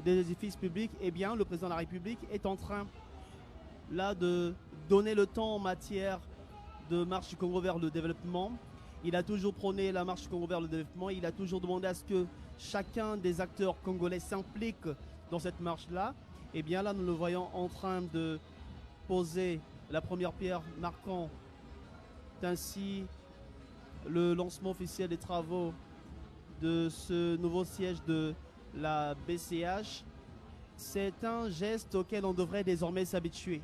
des édifices publics, eh bien, le président de la République est en train là de donner le temps en matière de marche du Congo vers le développement. Il a toujours prôné la marche du Congo vers le développement. Il a toujours demandé à ce que chacun des acteurs congolais s'implique dans cette marche-là. Et bien là, nous le voyons en train de poser la première pierre, marquant ainsi le lancement officiel des travaux de ce nouveau siège de la BCH. C'est un geste auquel on devrait désormais s'habituer.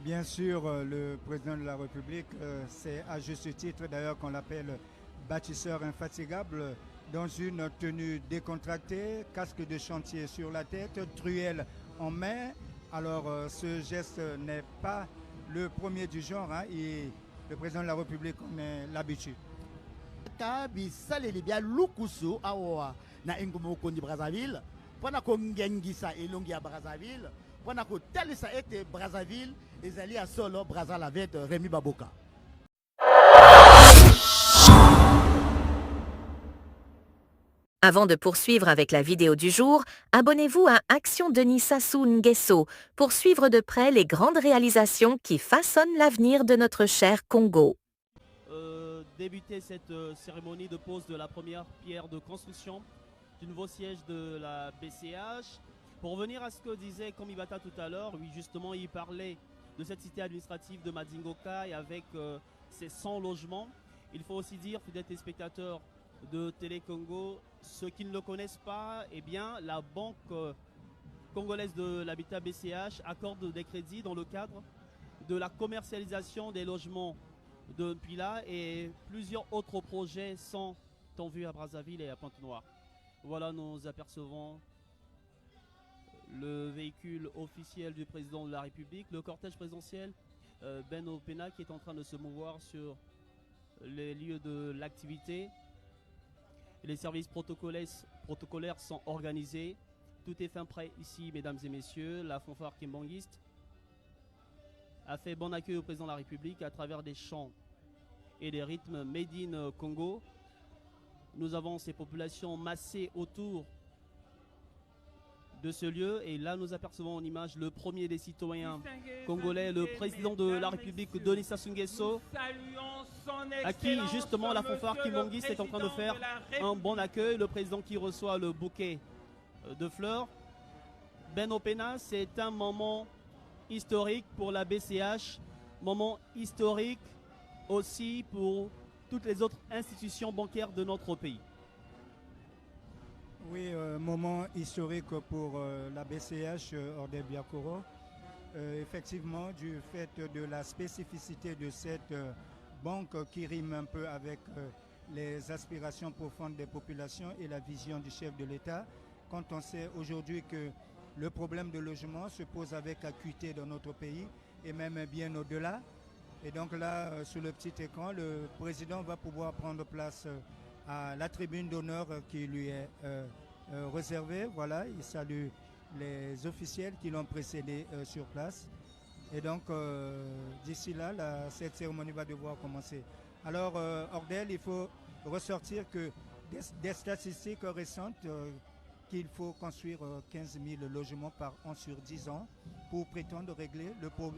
Bien sûr, le président de la République, c'est à juste titre d'ailleurs qu'on l'appelle bâtisseur infatigable, dans une tenue décontractée, casque de chantier sur la tête, truelle en main. Alors ce geste n'est pas le premier du genre, hein, et le président de la République en a l'habitude. Na Ngumo Kondi Brazzaville, pona ko ngengisa elongi ya Brazzaville, pona ko telisa ete Brazzaville ezali ya solo Brazzaville Rémi Baboka. Avant de poursuivre avec la vidéo du jour, abonnez-vous à Action Denis Sassou Nguesso pour suivre de près les grandes réalisations qui façonnent l'avenir de notre cher Congo. Débuter cette cérémonie de pose de la première pierre de construction du nouveau siège de la BCH. Pour revenir à ce que disait Komibata tout à l'heure, oui, justement, il parlait de cette cité administrative de Madingoka et avec ses 100 logements. Il faut aussi dire, fidèles téléspectateurs de Télé Congo, ceux qui ne le connaissent pas, eh bien, la banque congolaise de l'habitat BCH accorde des crédits dans le cadre de la commercialisation des logements de Pila et plusieurs autres projets sont en vue à Brazzaville et à Pointe-Noire. Voilà, nous apercevons le véhicule officiel du président de la République, le cortège présidentiel Ben Opena qui est en train de se mouvoir sur les lieux de l'activité. Les services protocolaires sont organisés. Tout est fin prêt ici, mesdames et messieurs. La fanfare kimbanguiste a fait bon accueil au président de la République à travers des chants et des rythmes made in Congo. Nous avons ces populations massées autour de ce lieu et là nous apercevons en image le premier des citoyens congolais, le président de la République Denis Sassou Nguesso, à qui justement la fanfare kimbanguiste est en train de faire un bon accueil, le président qui reçoit le bouquet de fleurs. Ben Opena, c'est un moment historique pour la BCH, moment historique aussi pour toutes les autres institutions bancaires de notre pays. Oui, moment historique pour la BCH Ordel Biakoro. Effectivement, du fait de la spécificité de cette banque qui rime un peu avec les aspirations profondes des populations et la vision du chef de l'État, quand on sait aujourd'hui que le problème de logement se pose avec acuité dans notre pays et même bien au-delà. Et donc là, sur le petit écran, le président va pouvoir prendre place à la tribune d'honneur qui lui est réservée. Voilà, il salue les officiels qui l'ont précédé sur place. Et donc, d'ici là, cette cérémonie va devoir commencer. Alors, Ordel, il faut ressortir que des statistiques récentes qu'il faut construire 15 000 logements par an sur 10 ans pour prétendre régler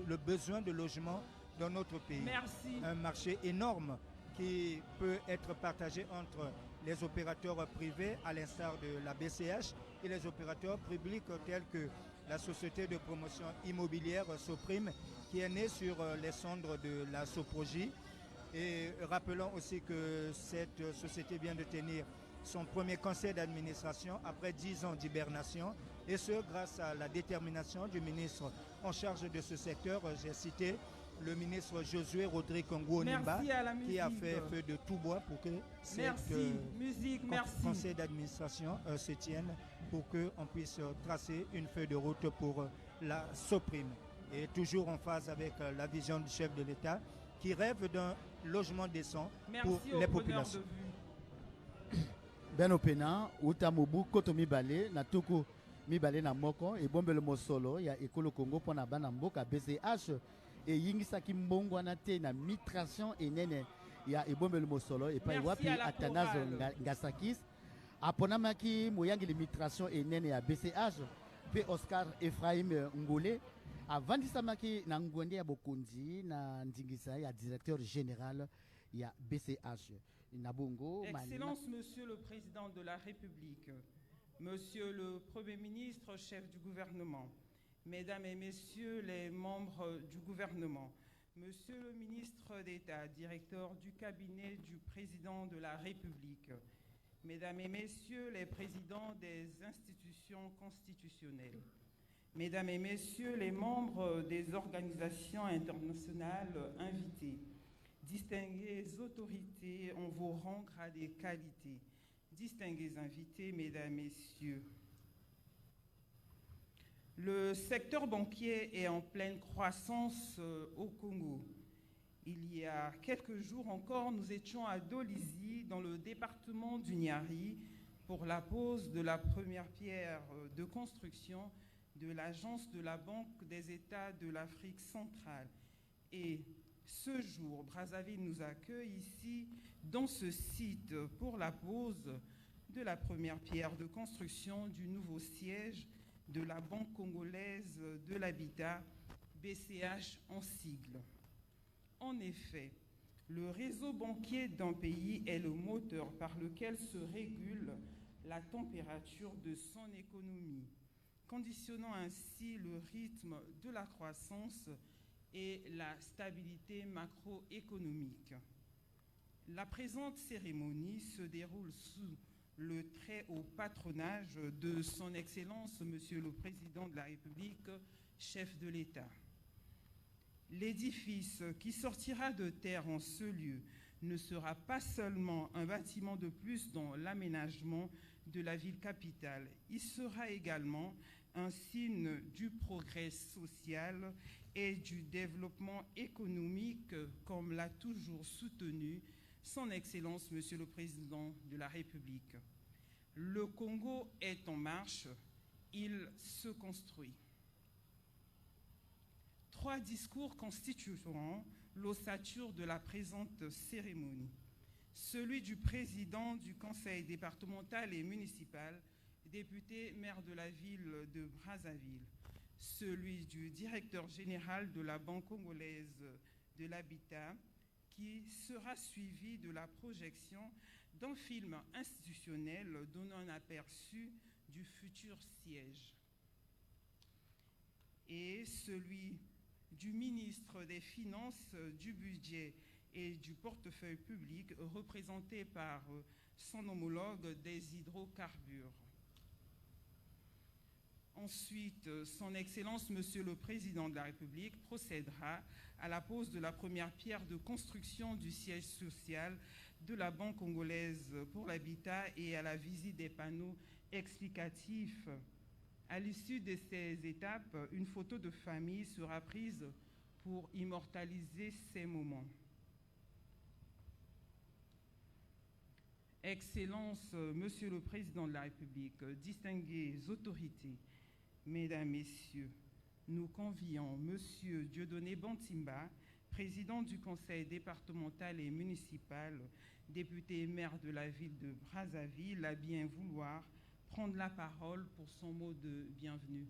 le besoin de logement dans notre pays. Merci. Un marché énorme qui peut être partagé entre les opérateurs privés, à l'instar de la BCH, et les opérateurs publics tels que la société de promotion immobilière Soprime, qui est née sur les cendres de la Soprogie. Et rappelons aussi que cette société vient de tenir son premier conseil d'administration après 10 ans d'hibernation, et ce grâce à la détermination du ministre en charge de ce secteur. J'ai cité le ministre Josué Rodrigue Onimba, qui a fait feu de tout bois pour que ce conseil d'administration se tienne, pour qu'on puisse tracer une feuille de route pour la Soprime. Et toujours en phase avec la vision du chef de l'État, qui rêve d'un logement décent pour les populations. Ben Opena, Utamobu, Koto Mibale, Natuku Mibale na Moko, et Bombele Mosolo, il y a Ekolo Congo pour Nabanamboka, BCH, et Yingisaki Mbongo Nate, na Mitration et Nene, il y a Ebombele Mosolo, et pas Wapi Atanazo Ngasakis, aponamaki moyangi l'immigration enene ya BCH pe Oscar Ephraim Ngole avandisamaki na ngwende ya bokonzi na ndingisa ya directeur général ya BCH Nabongo. Excellence Monsieur le Président de la République, Monsieur le Premier ministre, chef du gouvernement, Mesdames et Messieurs les membres du gouvernement, Monsieur le ministre d'État, directeur du cabinet du Président de la République, Mesdames et Messieurs les présidents des institutions constitutionnelles, Mesdames et Messieurs les membres des organisations internationales invitées, distinguées autorités en vos rangs, grades et qualités, distingués invités, Mesdames, Messieurs, le secteur banquier est en pleine croissance au Congo. Il y a quelques jours encore, nous étions à Dolizy, dans le département du Niari, pour la pose de la première pierre de construction de l'Agence de la Banque des États de l'Afrique centrale. Et ce jour, Brazzaville nous accueille ici, dans ce site, pour la pose de la première pierre de construction du nouveau siège de la Banque congolaise de l'habitat, BCH en sigle. En effet, le réseau banquier d'un pays est le moteur par lequel se régule la température de son économie, conditionnant ainsi le rythme de la croissance et la stabilité macroéconomique. La présente cérémonie se déroule sous le très haut patronage de son Excellence, Monsieur le Président de la République, chef de l'État. L'édifice qui sortira de terre en ce lieu ne sera pas seulement un bâtiment de plus dans l'aménagement de la ville capitale, il sera également un signe du progrès social et du développement économique, comme l'a toujours soutenu son Excellence, Monsieur le Président de la République. Le Congo est en marche, il se construit. 3 discours constitueront l'ossature de la présente cérémonie. Celui du président du conseil départemental et municipal, député maire de la ville de Brazzaville, celui du directeur général de la Banque congolaise de l'habitat, qui sera suivi de la projection d'un film institutionnel donnant un aperçu du futur siège, et celui du ministre des Finances, du Budget et du Portefeuille public, représenté par son homologue des hydrocarbures. Ensuite, son Excellence, Monsieur le Président de la République, procédera à la pose de la première pierre de construction du siège social de la Banque congolaise pour l'habitat et à la visite des panneaux explicatifs. À l'issue de ces étapes, une photo de famille sera prise pour immortaliser ces moments. Excellences, Monsieur le Président de la République, distinguées autorités, Mesdames, Messieurs, nous convions Monsieur Dieudonné Bantimba, président du conseil départemental et municipal, député et maire de la ville de Brazzaville, à bien vouloir prendre la parole pour son mot de bienvenue.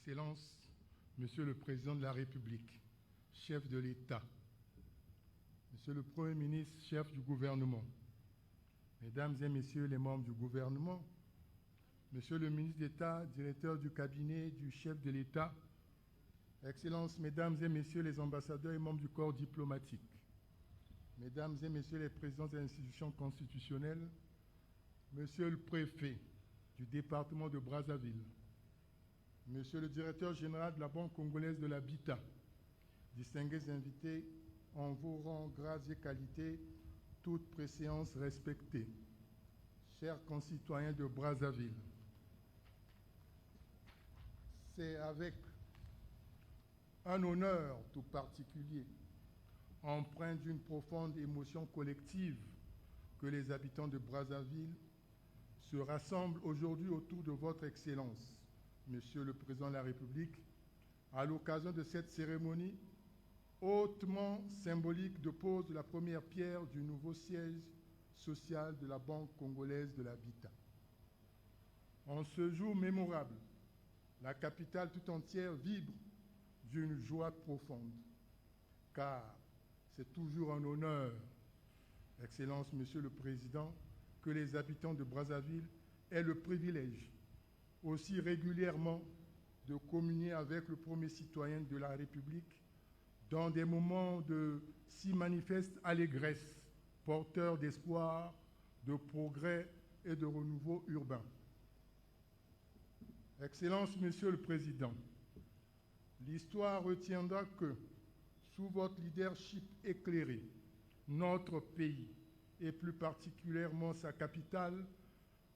Excellences, Monsieur le Président de la République, chef de l'État, Monsieur le Premier ministre, chef du gouvernement, Mesdames et Messieurs les membres du gouvernement, Monsieur le ministre d'État, directeur du cabinet du chef de l'État, Excellences, Mesdames et Messieurs les ambassadeurs et membres du corps diplomatique, Mesdames et Messieurs les présidents des institutions constitutionnelles, Monsieur le préfet du département de Brazzaville, Monsieur le directeur général de la Banque congolaise de l'habitat, distingués invités, en vos rangs, grâce et qualités, toute préséance respectée. Chers concitoyens de Brazzaville, c'est avec un honneur tout particulier, empreint d'une profonde émotion collective, que les habitants de Brazzaville se rassemblent aujourd'hui autour de votre Excellence, Monsieur le Président de la République, à l'occasion de cette cérémonie hautement symbolique de pose de la première pierre du nouveau siège social de la Banque congolaise de l'habitat. En ce jour mémorable, la capitale tout entière vibre d'une joie profonde, car c'est toujours un honneur, Excellence, Monsieur le Président, que les habitants de Brazzaville aient le privilège aussi régulièrement de communier avec le premier citoyen de la République dans des moments de si manifeste allégresse, porteurs d'espoir, de progrès et de renouveau urbain. Excellence, Monsieur le Président, l'histoire retiendra que, sous votre leadership éclairé, notre pays, et plus particulièrement sa capitale,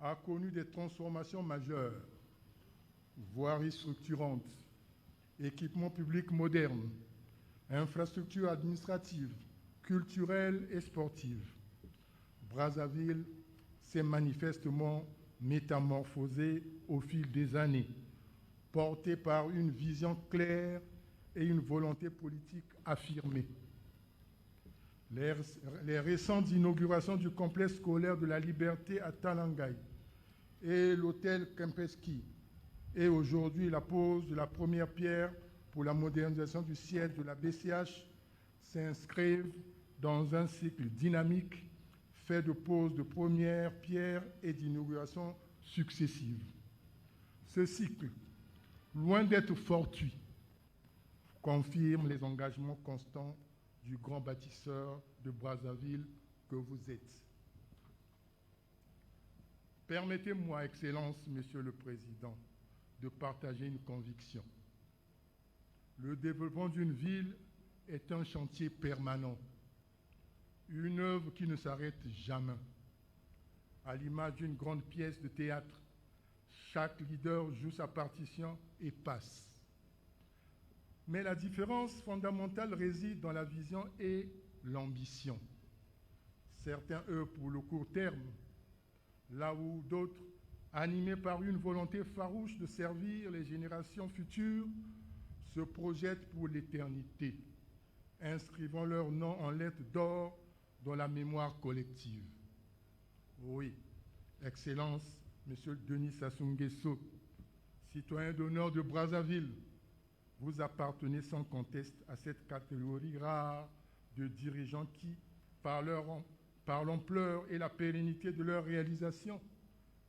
a connu des transformations majeures, voiries structurantes, équipements publics modernes, infrastructures administratives, culturelles et sportives. Brazzaville s'est manifestement métamorphosée au fil des années, portée par une vision claire et une volonté politique affirmée. Les récentes inaugurations du complexe scolaire de la Liberté à Talangaï et l'hôtel Kempinski, et aujourd'hui la pose de la première pierre pour la modernisation du siège de la BCH, s'inscrivent dans un cycle dynamique fait de pose de premières pierres et d'inauguration successives. Ce cycle, loin d'être fortuit, confirme les engagements constants du grand bâtisseur de Brazzaville que vous êtes. Permettez-moi, Excellence, Monsieur le Président, de partager une conviction. Le développement d'une ville est un chantier permanent, une œuvre qui ne s'arrête jamais. À l'image d'une grande pièce de théâtre, chaque leader joue sa partition et passe. Mais la différence fondamentale réside dans la vision et l'ambition. Certains œuvrent pour le court terme, là où d'autres, animés par une volonté farouche de servir les générations futures, se projettent pour l'éternité, inscrivant leur nom en lettres d'or dans la mémoire collective. Oui, Excellence, Monsieur Denis Sassou Nguesso, citoyen d'honneur de Brazzaville, vous appartenez sans conteste à cette catégorie rare de dirigeants qui, par l'ampleur et la pérennité de leur réalisation,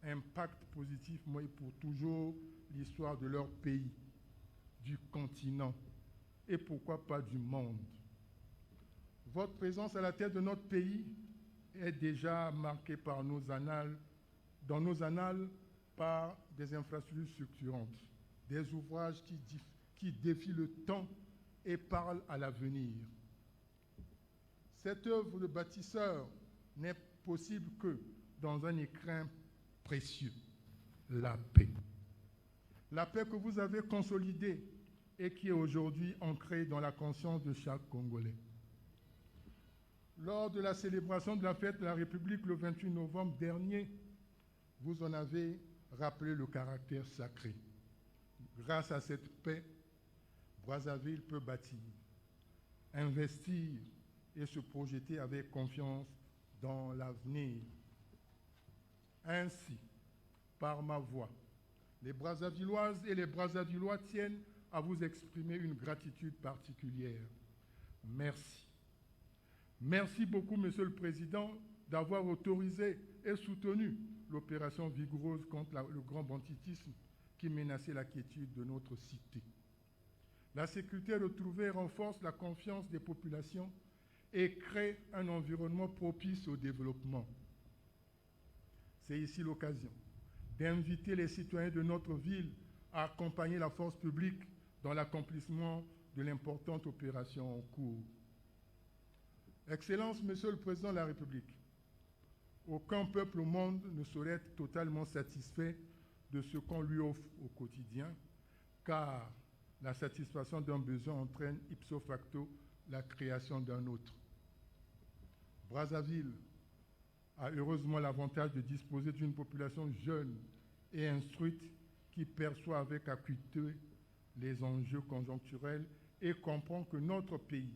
impactent positivement et pour toujours l'histoire de leur pays, du continent et pourquoi pas du monde. Votre présence à la tête de notre pays est déjà marquée par dans nos annales par des infrastructures structurantes, des ouvrages qui défient le temps et parlent à l'avenir. Cette œuvre de bâtisseur n'est possible que dans un écrin précieux, la paix. La paix que vous avez consolidée et qui est aujourd'hui ancrée dans la conscience de chaque Congolais. Lors de la célébration de la fête de la République le 28 novembre dernier, vous en avez rappelé le caractère sacré. Grâce à cette paix, Brazzaville peut bâtir, investir et se projeter avec confiance dans l'avenir. Ainsi, par ma voix, les Brazzavilloises et les Brazzavillois tiennent à vous exprimer une gratitude particulière. Merci. Merci beaucoup, Monsieur le Président, d'avoir autorisé et soutenu l'opération vigoureuse contre le grand banditisme qui menaçait la quiétude de notre cité. La sécurité retrouvée renforce la confiance des populations et crée un environnement propice au développement. C'est ici l'occasion d'inviter les citoyens de notre ville à accompagner la force publique dans l'accomplissement de l'importante opération en cours. Excellence, Monsieur le Président de la République, aucun peuple au monde ne saurait être totalement satisfait de ce qu'on lui offre au quotidien, car la satisfaction d'un besoin entraîne ipso facto la création d'un autre. Brazzaville a heureusement l'avantage de disposer d'une population jeune et instruite qui perçoit avec acuité les enjeux conjoncturels et comprend que notre pays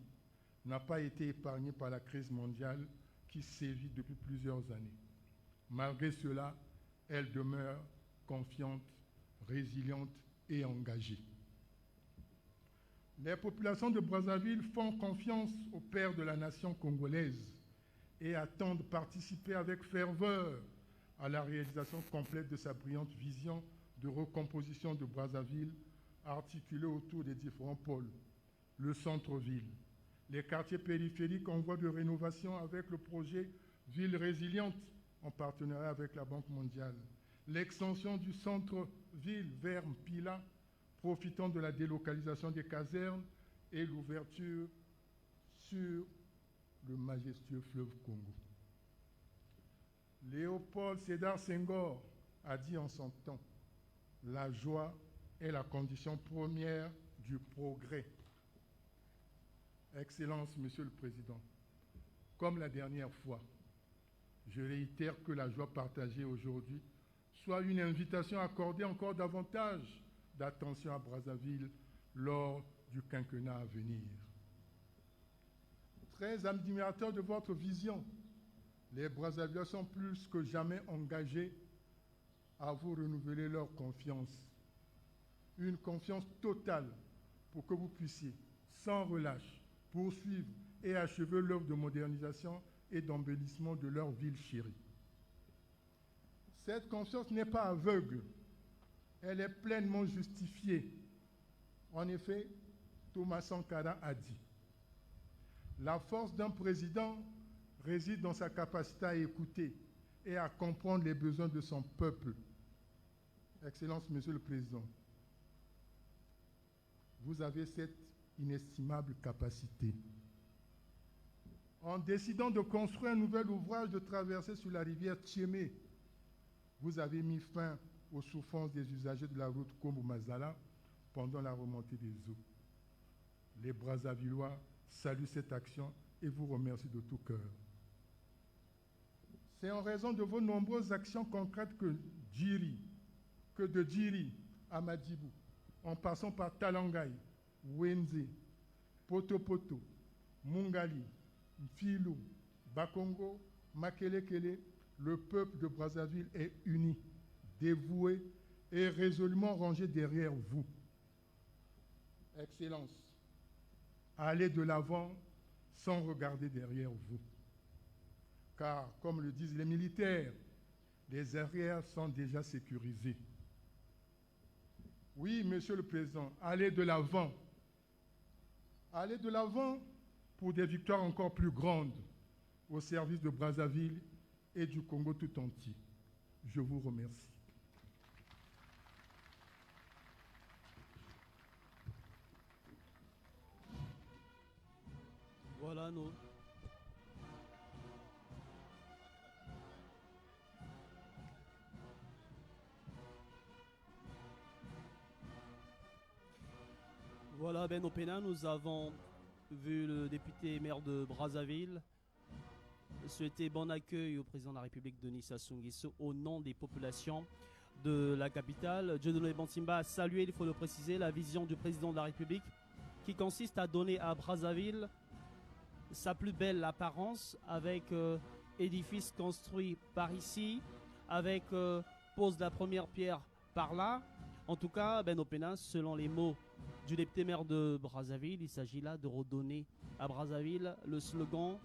n'a pas été épargné par la crise mondiale qui sévit depuis plusieurs années. Malgré cela, elle demeure confiante, résiliente et engagée. Les populations de Brazzaville font confiance au père de la nation congolaise et attendent participer avec ferveur à la réalisation complète de sa brillante vision de recomposition de Brazzaville articulée autour des différents pôles, le centre-ville, les quartiers périphériques en voie de rénovation avec le projet Ville résiliente en partenariat avec la Banque mondiale, l'extension du centre-ville vers Mpila, profitant de la délocalisation des casernes et l'ouverture sur le majestueux fleuve Congo. Léopold Sédar Senghor a dit en son temps, la joie est la condition première du progrès. Excellence, Monsieur le Président, comme la dernière fois, je réitère que la joie partagée aujourd'hui soit une invitation à accorder encore davantage d'attention à Brazzaville lors du quinquennat à venir. Très admirateur de votre vision, les Brazzavillois sont plus que jamais engagés à vous renouveler leur confiance. Une confiance totale pour que vous puissiez, sans relâche, poursuivre et achever l'œuvre de modernisation et d'embellissement de leur ville chérie. Cette confiance n'est pas aveugle, elle est pleinement justifiée. En effet, Thomas Sankara a dit « La force d'un président réside dans sa capacité à écouter et à comprendre les besoins de son peuple. » Excellence, Monsieur le Président, vous avez cette inestimable capacité. En décidant de construire un nouvel ouvrage de traversée sur la rivière Tchémé, vous avez mis fin aux souffrances des usagers de la route Kombo-Mazala pendant la remontée des eaux. Les Brazzavillois saluent cette action et vous remercient de tout cœur. C'est en raison de vos nombreuses actions concrètes que de Djiri à Madibou, en passant par Talangay, Wenze, Potopoto, Mungali, Mfilou, Bakongo, Makelekele, le peuple de Brazzaville est uni, dévoué et résolument rangé derrière vous. Excellence, allez de l'avant sans regarder derrière vous. Car, comme le disent les militaires, les arrières sont déjà sécurisés. Oui, Monsieur le Président, allez de l'avant. Allez de l'avant pour des victoires encore plus grandes au service de Brazzaville et du Congo tout entier. Je vous remercie. Voilà nos... Voilà, Ben Opena, nous avons vu le député maire de Brazzaville souhaiter bon accueil au président de la République, Denis Sassou Nguesso, au nom des populations de la capitale. Dieudonné Bantimba a salué, il faut le préciser, la vision du président de la République qui consiste à donner à Brazzaville sa plus belle apparence avec édifice construit par ici, avec pose de la première pierre par là. En tout cas, Ben Opena, selon les mots du député maire de Brazzaville, il s'agit là de redonner à Brazzaville le slogan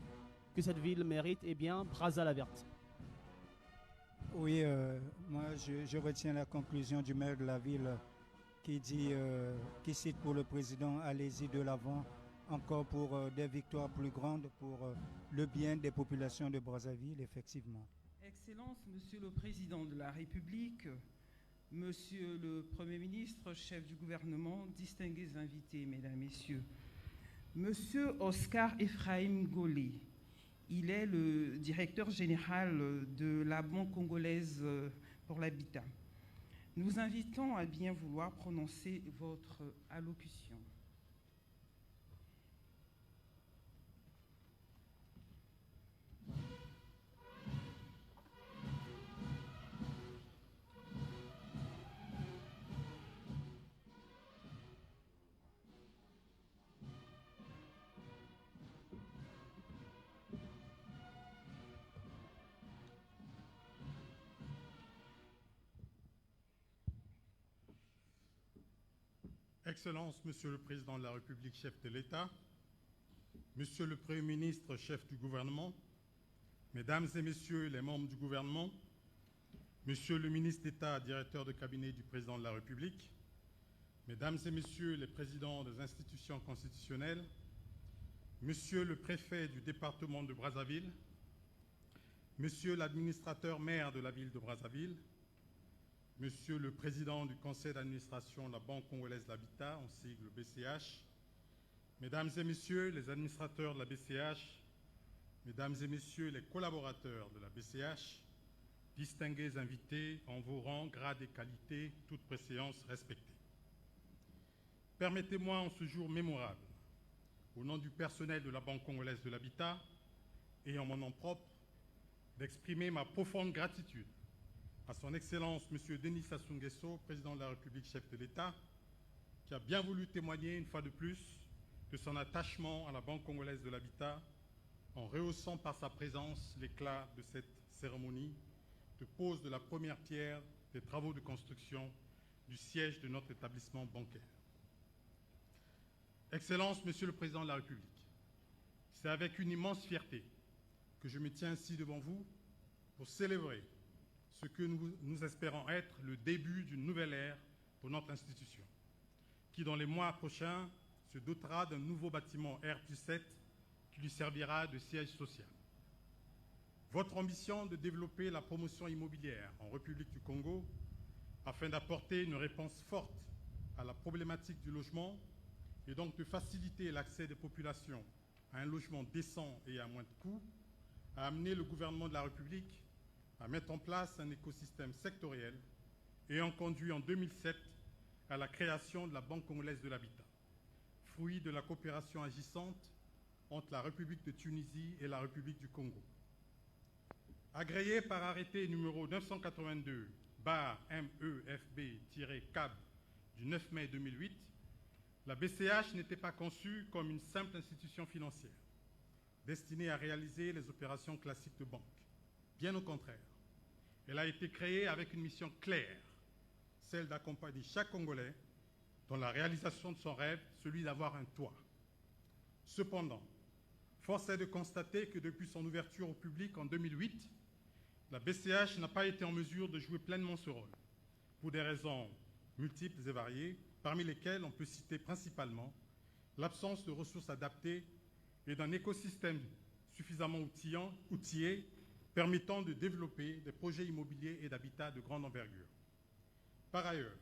que cette ville mérite, eh bien, Brazza la verte. Oui, moi je retiens la conclusion du maire de la ville qui dit, qui cite pour le président, allez-y de l'avant, encore pour des victoires plus grandes pour le bien des populations de Brazzaville, effectivement. Excellences, Monsieur le Président de la République, Monsieur le Premier ministre, chef du gouvernement, distingués invités, Mesdames, Messieurs, Monsieur Oscar Ephraim Ngolé, il est le directeur général de la Banque congolaise pour l'habitat. Nous vous invitons à bien vouloir prononcer votre allocution. Excellences, Monsieur le Président de la République, chef de l'État, Monsieur le Premier ministre, chef du gouvernement, Mesdames et Messieurs les membres du gouvernement, Monsieur le ministre d'État, directeur de cabinet du Président de la République, Mesdames et Messieurs les présidents des institutions constitutionnelles, Monsieur le préfet du département de Brazzaville, Monsieur l'administrateur maire de la ville de Brazzaville, Monsieur le Président du Conseil d'administration de la Banque congolaise de l'habitat, en sigle BCH, Mesdames et Messieurs les administrateurs de la BCH, Mesdames et Messieurs les collaborateurs de la BCH, distingués invités en vos rangs, grades et qualités, toutes préséances respectées. Permettez-moi en ce jour mémorable, au nom du personnel de la Banque congolaise de l'habitat et en mon nom propre, d'exprimer ma profonde gratitude à son Excellence M. Denis Sassou Nguesso, Président de la République, chef de l'État, qui a bien voulu témoigner une fois de plus de son attachement à la Banque congolaise de l'habitat en rehaussant par sa présence l'éclat de cette cérémonie de pose de la première pierre des travaux de construction du siège de notre établissement bancaire. Excellence, Monsieur le Président de la République, c'est avec une immense fierté que je me tiens ici devant vous pour célébrer ce que nous espérons être le début d'une nouvelle ère pour notre institution, qui dans les mois prochains se dotera d'un nouveau bâtiment R+7 qui lui servira de siège social. Votre ambition de développer la promotion immobilière en République du Congo afin d'apporter une réponse forte à la problématique du logement et donc de faciliter l'accès des populations à un logement décent et à moins de coûts a amené le gouvernement de la République à mettre en place un écosystème sectoriel ayant conduit en 2007 à la création de la Banque congolaise de l'habitat, fruit de la coopération agissante entre la République de Tunisie et la République du Congo. Agréée par arrêté numéro 982/MEFB-CAB du 9 mai 2008, la BCH n'était pas conçue comme une simple institution financière destinée à réaliser les opérations classiques de banque. Bien au contraire, elle a été créée avec une mission claire, celle d'accompagner chaque Congolais dans la réalisation de son rêve, celui d'avoir un toit. Cependant, force est de constater que depuis son ouverture au public en 2008, la BCH n'a pas été en mesure de jouer pleinement ce rôle, pour des raisons multiples et variées, parmi lesquelles on peut citer principalement l'absence de ressources adaptées et d'un écosystème suffisamment outillé permettant de développer des projets immobiliers et d'habitat de grande envergure. Par ailleurs,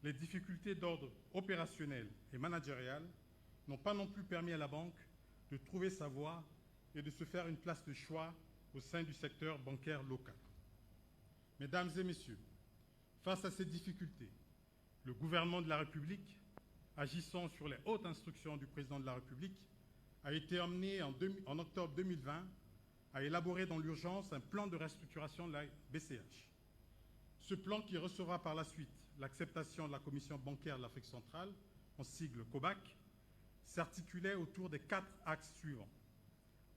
les difficultés d'ordre opérationnel et managérial n'ont pas non plus permis à la banque de trouver sa voie et de se faire une place de choix au sein du secteur bancaire local. Mesdames et Messieurs, face à ces difficultés, le gouvernement de la République, agissant sur les hautes instructions du Président de la République, a été amené en octobre 2020 à élaborer dans l'urgence un plan de restructuration de la BCH. Ce plan, qui recevra par la suite l'acceptation de la Commission bancaire de l'Afrique centrale, en sigle COBAC, s'articulait autour des 4 axes suivants.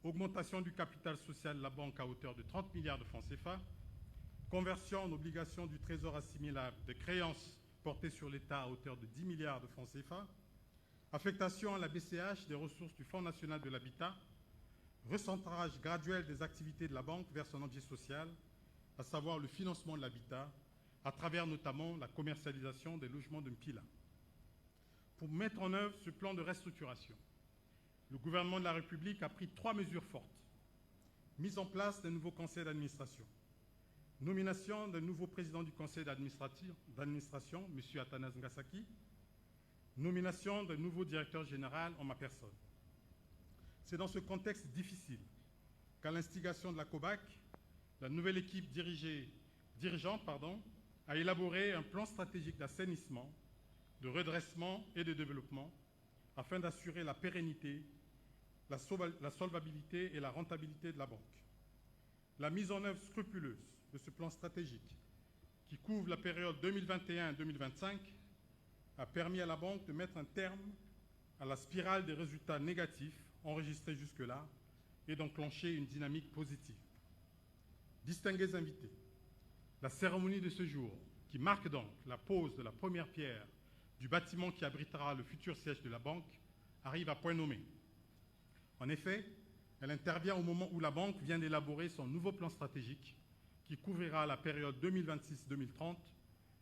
Augmentation du capital social de la banque à hauteur de 30 milliards de francs CFA, conversion en obligation du trésor assimilable des créances portées sur l'État à hauteur de 10 milliards de francs CFA, affectation à la BCH des ressources du Fonds national de l'habitat, recentrage graduel des activités de la banque vers son objet social à savoir le financement de l'habitat, à travers notamment la commercialisation des logements de Mpila. Pour mettre en œuvre ce plan de restructuration, le gouvernement de la République a pris 3 mesures fortes. Mise en place d'un nouveau conseil d'administration, nomination d'un nouveau président du conseil d'administration, M. Athanase Ngasaki, nomination d'un nouveau directeur général en ma personne. C'est dans ce contexte difficile qu'à l'instigation de la COBAC, la nouvelle équipe dirigeante a élaboré un plan stratégique d'assainissement, de redressement et de développement afin d'assurer la pérennité, la solvabilité et la rentabilité de la banque. La mise en œuvre scrupuleuse de ce plan stratégique qui couvre la période 2021-2025 a permis à la banque de mettre un terme à la spirale des résultats négatifs enregistrés jusque-là et d'enclencher une dynamique positive. Distingués invités, la cérémonie de ce jour, qui marque donc la pose de la première pierre du bâtiment qui abritera le futur siège de la banque, arrive à point nommé. En effet, elle intervient au moment où la banque vient d'élaborer son nouveau plan stratégique qui couvrira la période 2026-2030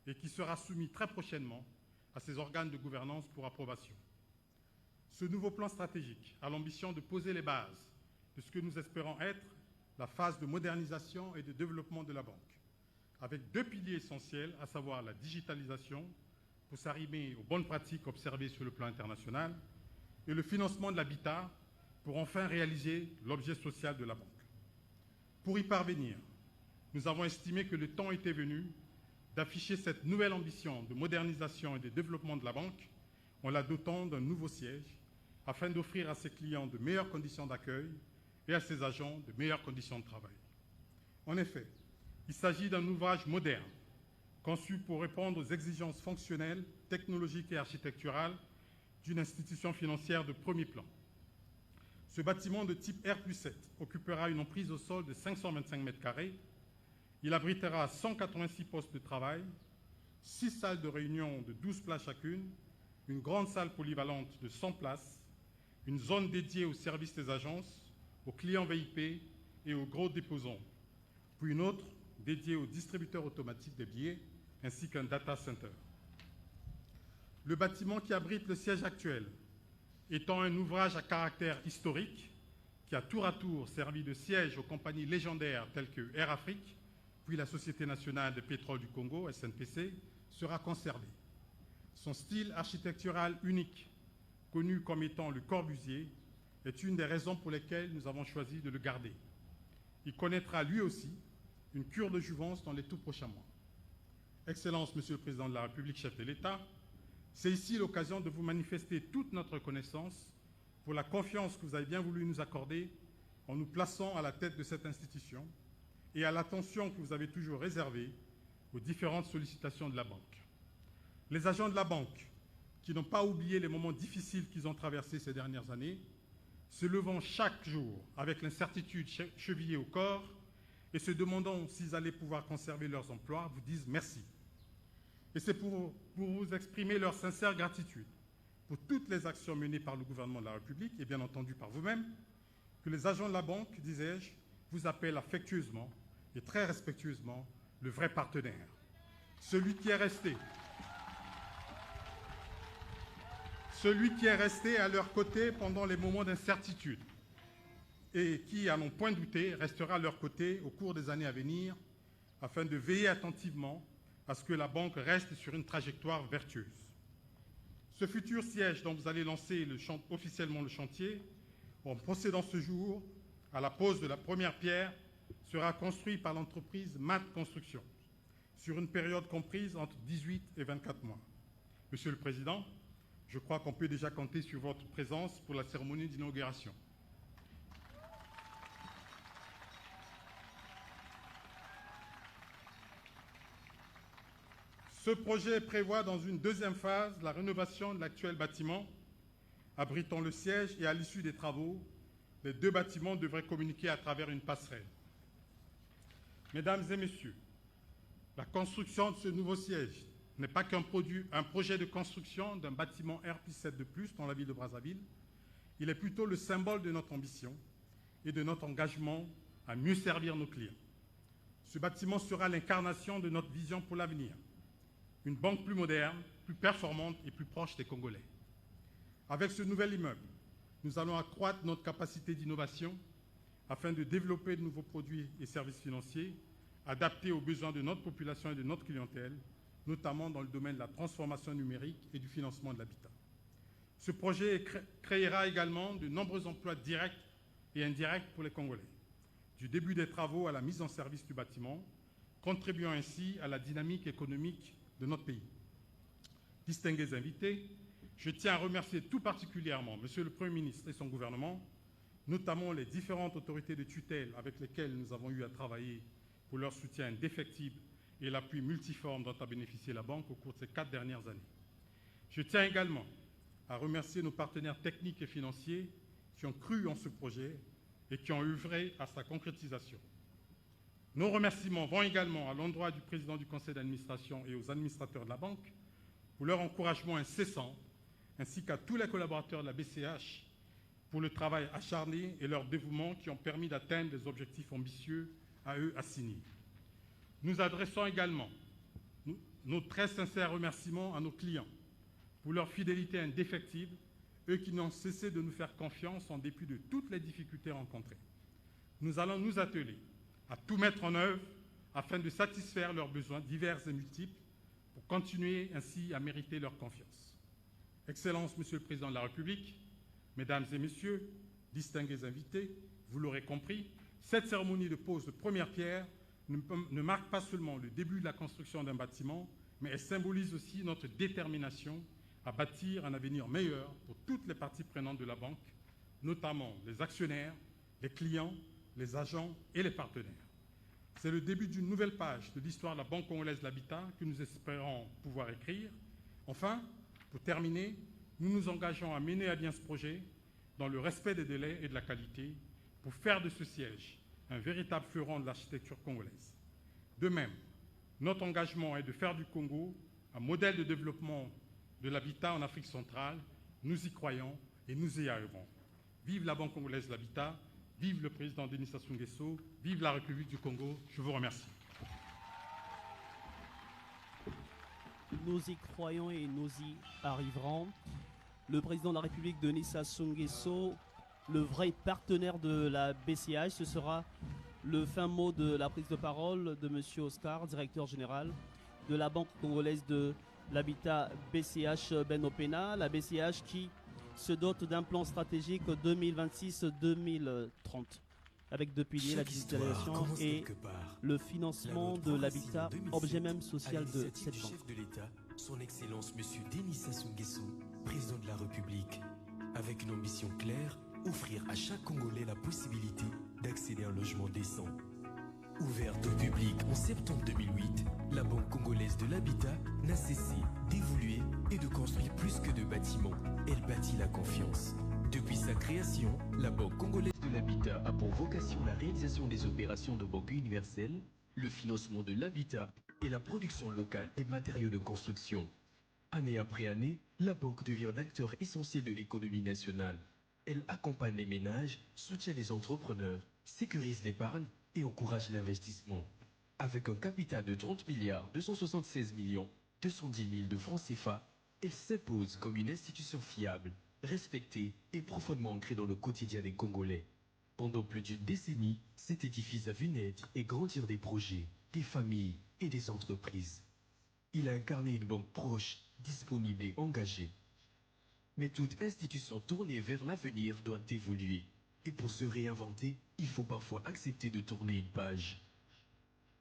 et qui sera soumis très prochainement à ses organes de gouvernance pour approbation. Ce nouveau plan stratégique a l'ambition de poser les bases de ce que nous espérons être la phase de modernisation et de développement de la banque, avec 2 piliers essentiels, à savoir la digitalisation, pour s'arrimer aux bonnes pratiques observées sur le plan international, et le financement de l'habitat, pour enfin réaliser l'objet social de la banque. Pour y parvenir, nous avons estimé que le temps était venu d'afficher cette nouvelle ambition de modernisation et de développement de la banque en la dotant d'un nouveau siège, afin d'offrir à ses clients de meilleures conditions d'accueil et à ses agents de meilleures conditions de travail. En effet, il s'agit d'un ouvrage moderne, conçu pour répondre aux exigences fonctionnelles, technologiques et architecturales d'une institution financière de premier plan. Ce bâtiment de type R+7 occupera une emprise au sol de 525 m². Il abritera 186 postes de travail, 6 salles de réunion de 12 places chacune, une grande salle polyvalente de 100 places, une zone dédiée au service des agences, aux clients VIP et aux gros déposants, puis une autre dédiée aux distributeurs automatiques des billets, ainsi qu'un data center. Le bâtiment qui abrite le siège actuel étant un ouvrage à caractère historique qui a tour à tour servi de siège aux compagnies légendaires telles que Air Afrique, puis la Société nationale de pétrole du Congo, SNPC, sera conservé. Son style architectural unique, connu comme étant le Corbusier, est une des raisons pour lesquelles nous avons choisi de le garder. Il connaîtra lui aussi une cure de jouvence dans les tout prochains mois. Excellence, Monsieur le Président de la République, chef de l'État, c'est ici l'occasion de vous manifester toute notre reconnaissance pour la confiance que vous avez bien voulu nous accorder en nous plaçant à la tête de cette institution et à l'attention que vous avez toujours réservée aux différentes sollicitations de la banque. Les agents de la banque, qui n'ont pas oublié les moments difficiles qu'ils ont traversés ces dernières années, se levant chaque jour avec l'incertitude chevillée au corps et se demandant s'ils allaient pouvoir conserver leurs emplois, vous disent merci. Et c'est pour vous exprimer leur sincère gratitude pour toutes les actions menées par le gouvernement de la République et bien entendu par vous-même, que les agents de la banque, disais-je, vous appellent affectueusement et très respectueusement le vrai partenaire, celui qui est resté à leur côté pendant les moments d'incertitude et qui, à n'en point douter, restera à leur côté au cours des années à venir afin de veiller attentivement à ce que la banque reste sur une trajectoire vertueuse. Ce futur siège dont vous allez lancer officiellement le chantier, en procédant ce jour à la pose de la première pierre, sera construit par l'entreprise MAT Construction sur une période comprise entre 18 et 24 mois. Monsieur le Président, je crois qu'on peut déjà compter sur votre présence pour la cérémonie d'inauguration. Ce projet prévoit dans une deuxième phase la rénovation de l'actuel bâtiment abritant le siège et à l'issue des travaux, les 2 bâtiments devraient communiquer à travers une passerelle. Mesdames et messieurs, la construction de ce nouveau siège n'est pas qu'un projet de construction d'un bâtiment R+7 de plus dans la ville de Brazzaville. Il est plutôt le symbole de notre ambition et de notre engagement à mieux servir nos clients. Ce bâtiment sera l'incarnation de notre vision pour l'avenir. Une banque plus moderne, plus performante et plus proche des Congolais. Avec ce nouvel immeuble, nous allons accroître notre capacité d'innovation afin de développer de nouveaux produits et services financiers adaptés aux besoins de notre population et de notre clientèle, notamment dans le domaine de la transformation numérique et du financement de l'habitat. Ce projet créera également de nombreux emplois directs et indirects pour les Congolais, du début des travaux à la mise en service du bâtiment, contribuant ainsi à la dynamique économique de notre pays. Distingués invités, je tiens à remercier tout particulièrement M. le Premier ministre et son gouvernement, notamment les différentes autorités de tutelle avec lesquelles nous avons eu à travailler pour leur soutien indéfectible et l'appui multiforme dont a bénéficié la Banque au cours de ces 4 dernières années. Je tiens également à remercier nos partenaires techniques et financiers qui ont cru en ce projet et qui ont œuvré à sa concrétisation. Nos remerciements vont également à l'endroit du président du conseil d'administration et aux administrateurs de la Banque pour leur encouragement incessant, ainsi qu'à tous les collaborateurs de la BCH pour le travail acharné et leur dévouement qui ont permis d'atteindre les objectifs ambitieux à eux assignés. Nous adressons également nos très sincères remerciements à nos clients pour leur fidélité indéfectible, eux qui n'ont cessé de nous faire confiance en dépit de toutes les difficultés rencontrées. Nous allons nous atteler à tout mettre en œuvre afin de satisfaire leurs besoins divers et multiples pour continuer ainsi à mériter leur confiance. Excellences, Monsieur le Président de la République, Mesdames et Messieurs, distingués invités, vous l'aurez compris, cette cérémonie de pose de première pierre ne marque pas seulement le début de la construction d'un bâtiment, mais elle symbolise aussi notre détermination à bâtir un avenir meilleur pour toutes les parties prenantes de la banque, notamment les actionnaires, les clients, les agents et les partenaires. C'est le début d'une nouvelle page de l'histoire de la Banque congolaise de l'habitat que nous espérons pouvoir écrire. Enfin, pour terminer, nous nous engageons à mener à bien ce projet dans le respect des délais et de la qualité pour faire de ce siège un véritable fleuron de l'architecture congolaise. De même, notre engagement est de faire du Congo un modèle de développement de l'habitat en Afrique centrale. Nous y croyons et nous y arriverons. Vive la Banque congolaise de l'habitat, vive le président Denis Sassou Nguesso, vive la République du Congo. Je vous remercie. Nous y croyons et nous y arriverons. Le président de la République, Denis Sassou Nguesso, le vrai partenaire de la BCH, ce sera le fin mot de la prise de parole de M. Oscar, directeur général de la Banque congolaise de l'habitat BCH Ben Opena. La BCH qui se dote d'un plan stratégique 2026-2030 avec deux piliers, la digitalisation et le financement de l'habitat, objet même social de cette banque. Chef de l'État, son Excellence M. Denis Sassou Nguesso, président de la République, avec une ambition claire, offrir à chaque Congolais la possibilité d'accéder à un logement décent. Ouverte au public en septembre 2008, la Banque congolaise de l'habitat n'a cessé d'évoluer et de construire plus que de bâtiments. Elle bâtit la confiance. Depuis sa création, la Banque congolaise de l'habitat a pour vocation la réalisation des opérations de banque universelle, le financement de l'habitat et la production locale des matériaux de construction. Année après année, la banque devient un acteur essentiel de l'économie nationale. Elle accompagne les ménages, soutient les entrepreneurs, sécurise l'épargne et encourage l'investissement. Avec un capital de 30 milliards 276 millions 210 000 de francs CFA, elle s'impose comme une institution fiable, respectée et profondément ancrée dans le quotidien des Congolais. Pendant plus d'une décennie, cet édifice a vu naître et grandir des projets, des familles et des entreprises. Il a incarné une banque proche, disponible et engagée. Mais toute institution tournée vers l'avenir doit évoluer. Et pour se réinventer, il faut parfois accepter de tourner une page.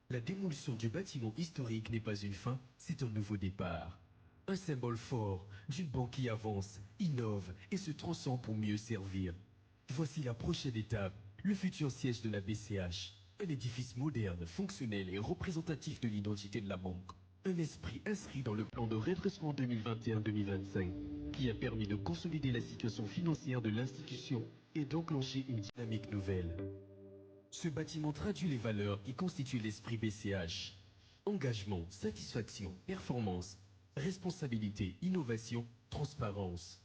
La démolition du bâtiment historique n'est pas une fin, c'est un nouveau départ. Un symbole fort d'une banque qui avance, innove et se transforme pour mieux servir. Voici la prochaine étape, le futur siège de la BCH. Un édifice moderne, fonctionnel et représentatif de l'identité de la banque. Un esprit inscrit dans le plan de redressement 2021-2025 qui a permis de consolider la situation financière de l'institution et d'enclencher une dynamique nouvelle. Ce bâtiment traduit les valeurs qui constituent l'esprit BCH. Engagement, satisfaction, performance, responsabilité, innovation, transparence.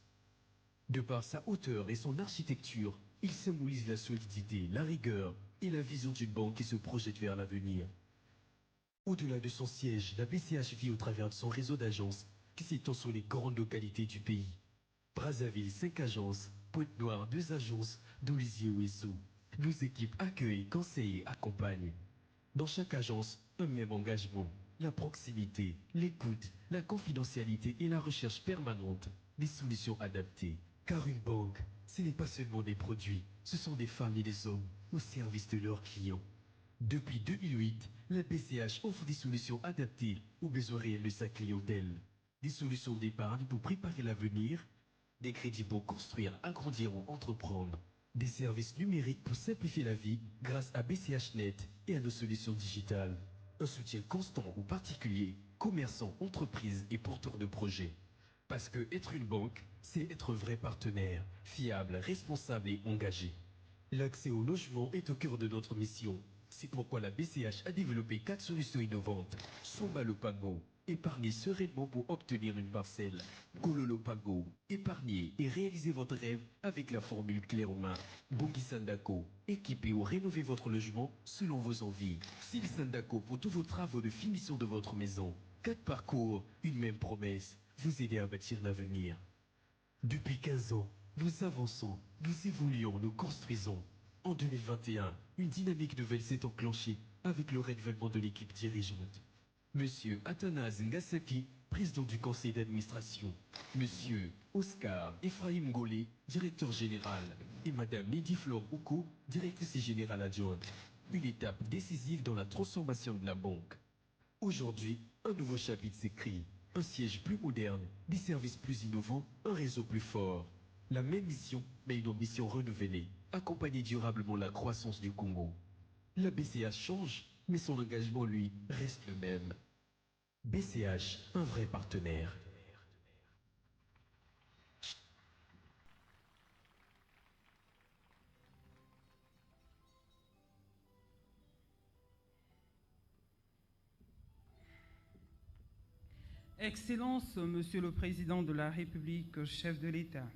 De par sa hauteur et son architecture, il symbolise la solidité, la rigueur et la vision d'une banque qui se projette vers l'avenir. Au-delà de son siège, la BCH vit au travers de son réseau d'agences qui s'étend sur les grandes localités du pays. Brazzaville, 5 agences, Pointe-Noire, 2 agences, Dolisie et Ouessou. Nos équipes accueillent, conseillent et accompagnent. Dans chaque agence, un même engagement. La proximité, l'écoute, la confidentialité et la recherche permanente des solutions adaptées. Car une banque, ce n'est pas seulement des produits, ce sont des femmes et des hommes au service de leurs clients. Depuis 2008, la BCH offre des solutions adaptées aux besoins réels de sa clientèle. Des solutions d'épargne pour préparer l'avenir, des crédits pour construire, agrandir ou entreprendre, des services numériques pour simplifier la vie grâce à BCHnet et à nos solutions digitales. Un soutien constant aux particuliers, commerçants, entreprises et porteurs de projets. Parce que être une banque, c'est être vrai partenaire, fiable, responsable et engagé. L'accès au logement est au cœur de notre mission. C'est pourquoi la BCH a développé 4 solutions innovantes. Somba le Pago, épargnez sereinement pour obtenir une parcelle. Gololo Pago, épargnez et réalisez votre rêve avec la formule clé en main. Bongi Sandako, équipez ou rénovez votre logement selon vos envies. Sil Sandako pour tous vos travaux de finition de votre maison. 4 parcours, une même promesse, vous aider à bâtir l'avenir. Depuis 15 ans, nous avançons, nous évoluons, nous construisons. En 2021, une dynamique nouvelle s'est enclenchée avec le renouvellement de l'équipe dirigeante. Monsieur Athanase Ngasaki, président du conseil d'administration. Monsieur Oscar Ephraim Ngolé, directeur général. Et Madame Lydie Flore Ouko, directrice générale adjointe. Une étape décisive dans la transformation de la banque. Aujourd'hui, un nouveau chapitre s'écrit. Un siège plus moderne, des services plus innovants, un réseau plus fort. La même mission, mais une ambition renouvelée. Accompagner durablement la croissance du Congo. La BCH change, mais son engagement, lui, reste le même. BCH, un vrai partenaire. Excellences, Monsieur le Président de la République, chef de l'État,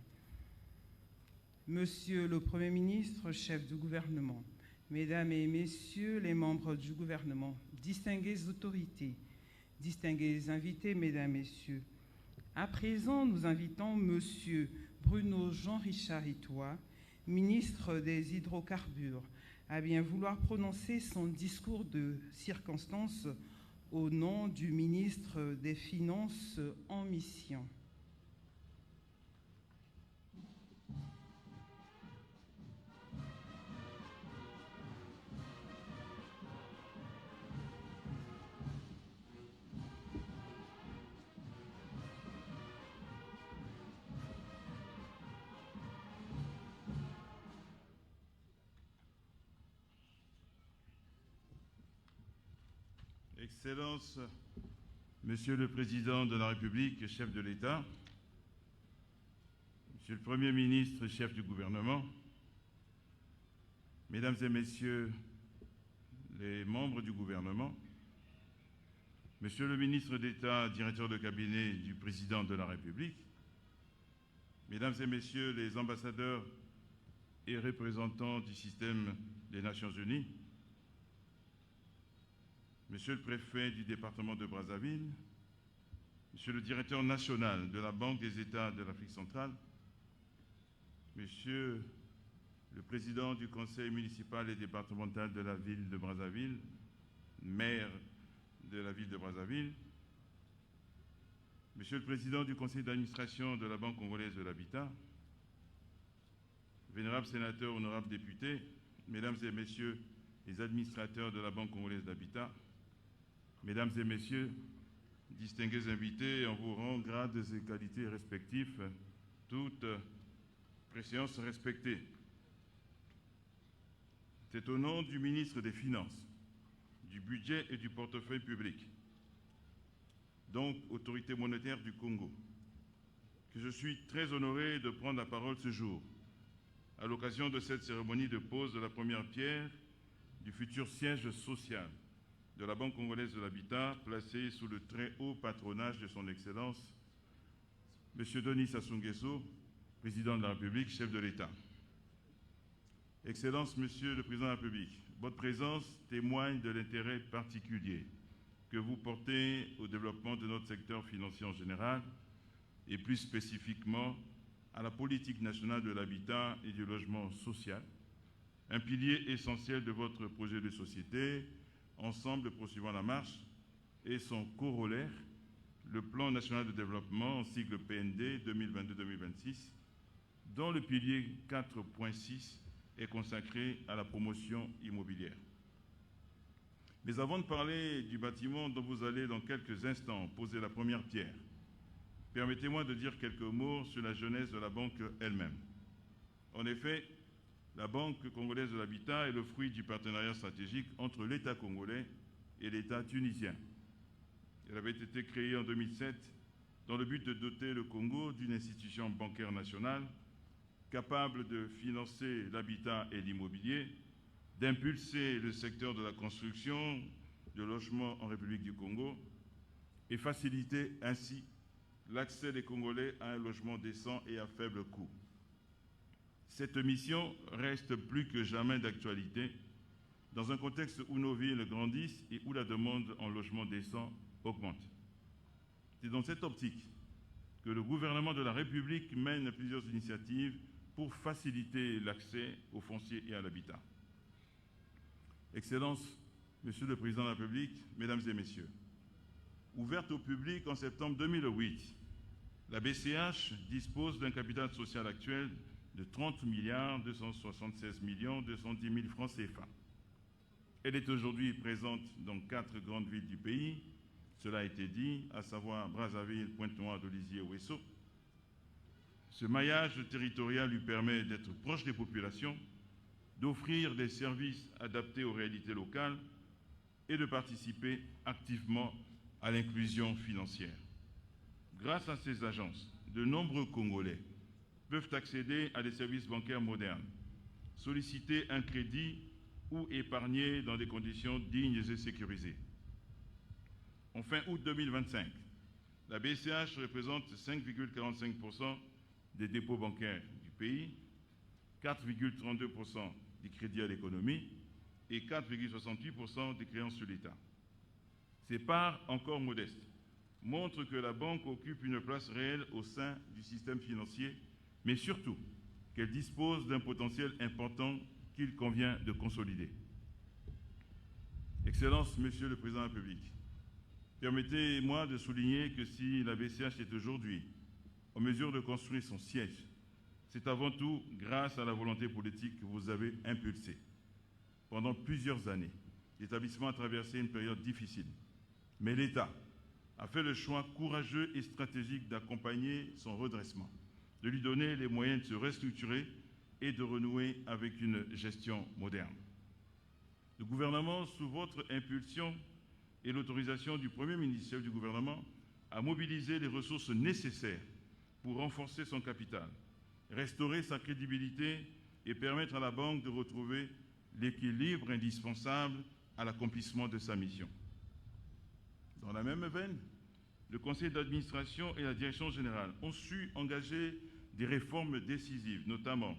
Monsieur le Premier ministre, chef du gouvernement, Mesdames et Messieurs les membres du gouvernement, distinguées autorités, distingués invités, Mesdames, Messieurs, à présent, nous invitons Monsieur Bruno Jean-Richard Itoie, ministre des Hydrocarbures, à bien vouloir prononcer son discours de circonstance au nom du ministre des Finances en mission. Excellences, Monsieur le Président de la République, chef de l'État, Monsieur le Premier ministre, chef du gouvernement, Mesdames et Messieurs les membres du gouvernement, Monsieur le ministre d'État, directeur de cabinet du Président de la République, Mesdames et Messieurs les ambassadeurs et représentants du système des Nations Unies, Monsieur le préfet du département de Brazzaville, Monsieur le directeur national de la Banque des États de l'Afrique centrale, Monsieur le président du conseil municipal et départemental de la ville de Brazzaville, maire de la ville de Brazzaville, Monsieur le président du conseil d'administration de la Banque congolaise de l'habitat, vénérables sénateurs, honorables députés, Mesdames et Messieurs les administrateurs de la Banque congolaise d'habitat, Mesdames et Messieurs, distingués invités, en vos rangs, grades et qualités respectifs, toutes préséances respectées. C'est au nom du ministre des Finances, du Budget et du Portefeuille public, donc autorité monétaire du Congo, que je suis très honoré de prendre la parole ce jour, à l'occasion de cette cérémonie de pose de la première pierre du futur siège social de la Banque congolaise de l'habitat, placée sous le très haut patronage de son Excellence, M. Denis Sassou Nguesso, Président de la République, chef de l'État. Excellence, Monsieur le Président de la République, votre présence témoigne de l'intérêt particulier que vous portez au développement de notre secteur financier en général et plus spécifiquement à la politique nationale de l'habitat et du logement social, un pilier essentiel de votre projet de société, Ensemble poursuivant la marche, et son corollaire, le Plan national de développement, en sigle PND 2022-2026, dont le pilier 4.6 est consacré à la promotion immobilière. Mais avant de parler du bâtiment dont vous allez dans quelques instants poser la première pierre, permettez-moi de dire quelques mots sur la genèse de la banque elle-même. En effet, la Banque congolaise de l'habitat est le fruit du partenariat stratégique entre l'État congolais et l'État tunisien. Elle avait été créée en 2007 dans le but de doter le Congo d'une institution bancaire nationale capable de financer l'habitat et l'immobilier, d'impulser le secteur de la construction de logements en République du Congo et faciliter ainsi l'accès des Congolais à un logement décent et à faible coût. Cette mission reste plus que jamais d'actualité dans un contexte où nos villes grandissent et où la demande en logement décent augmente. C'est dans cette optique que le gouvernement de la République mène plusieurs initiatives pour faciliter l'accès au foncier et à l'habitat. Excellences, Monsieur le Président de la République, Mesdames et Messieurs, ouverte au public en septembre 2008, la BCH dispose d'un capital social actuel de 30 276 210 000 francs CFA. Elle est aujourd'hui présente dans 4 grandes villes du pays, cela a été dit, à savoir Brazzaville, Pointe-Noire, Dolisie et Ouesso. Ce maillage territorial lui permet d'être proche des populations, d'offrir des services adaptés aux réalités locales et de participer activement à l'inclusion financière. Grâce à ces agences, de nombreux Congolais peuvent accéder à des services bancaires modernes, solliciter un crédit ou épargner dans des conditions dignes et sécurisées. En fin août 2025, la BCH représente 5,45% des dépôts bancaires du pays, 4,32% des crédits à l'économie et 4,68% des créances sur l'État. Ces parts, encore modestes, montrent que la banque occupe une place réelle au sein du système financier, mais surtout qu'elle dispose d'un potentiel important qu'il convient de consolider. Excellence, Monsieur le Président de la République, permettez-moi de souligner que si la BCH est aujourd'hui en mesure de construire son siège, c'est avant tout grâce à la volonté politique que vous avez impulsée. Pendant plusieurs années, l'établissement a traversé une période difficile, mais l'État a fait le choix courageux et stratégique d'accompagner son redressement, de lui donner les moyens de se restructurer et de renouer avec une gestion moderne. Le gouvernement, sous votre impulsion et l'autorisation du Premier ministre du gouvernement, a mobilisé les ressources nécessaires pour renforcer son capital, restaurer sa crédibilité et permettre à la banque de retrouver l'équilibre indispensable à l'accomplissement de sa mission. Dans la même veine, le conseil d'administration et la direction générale ont su engager des réformes décisives, notamment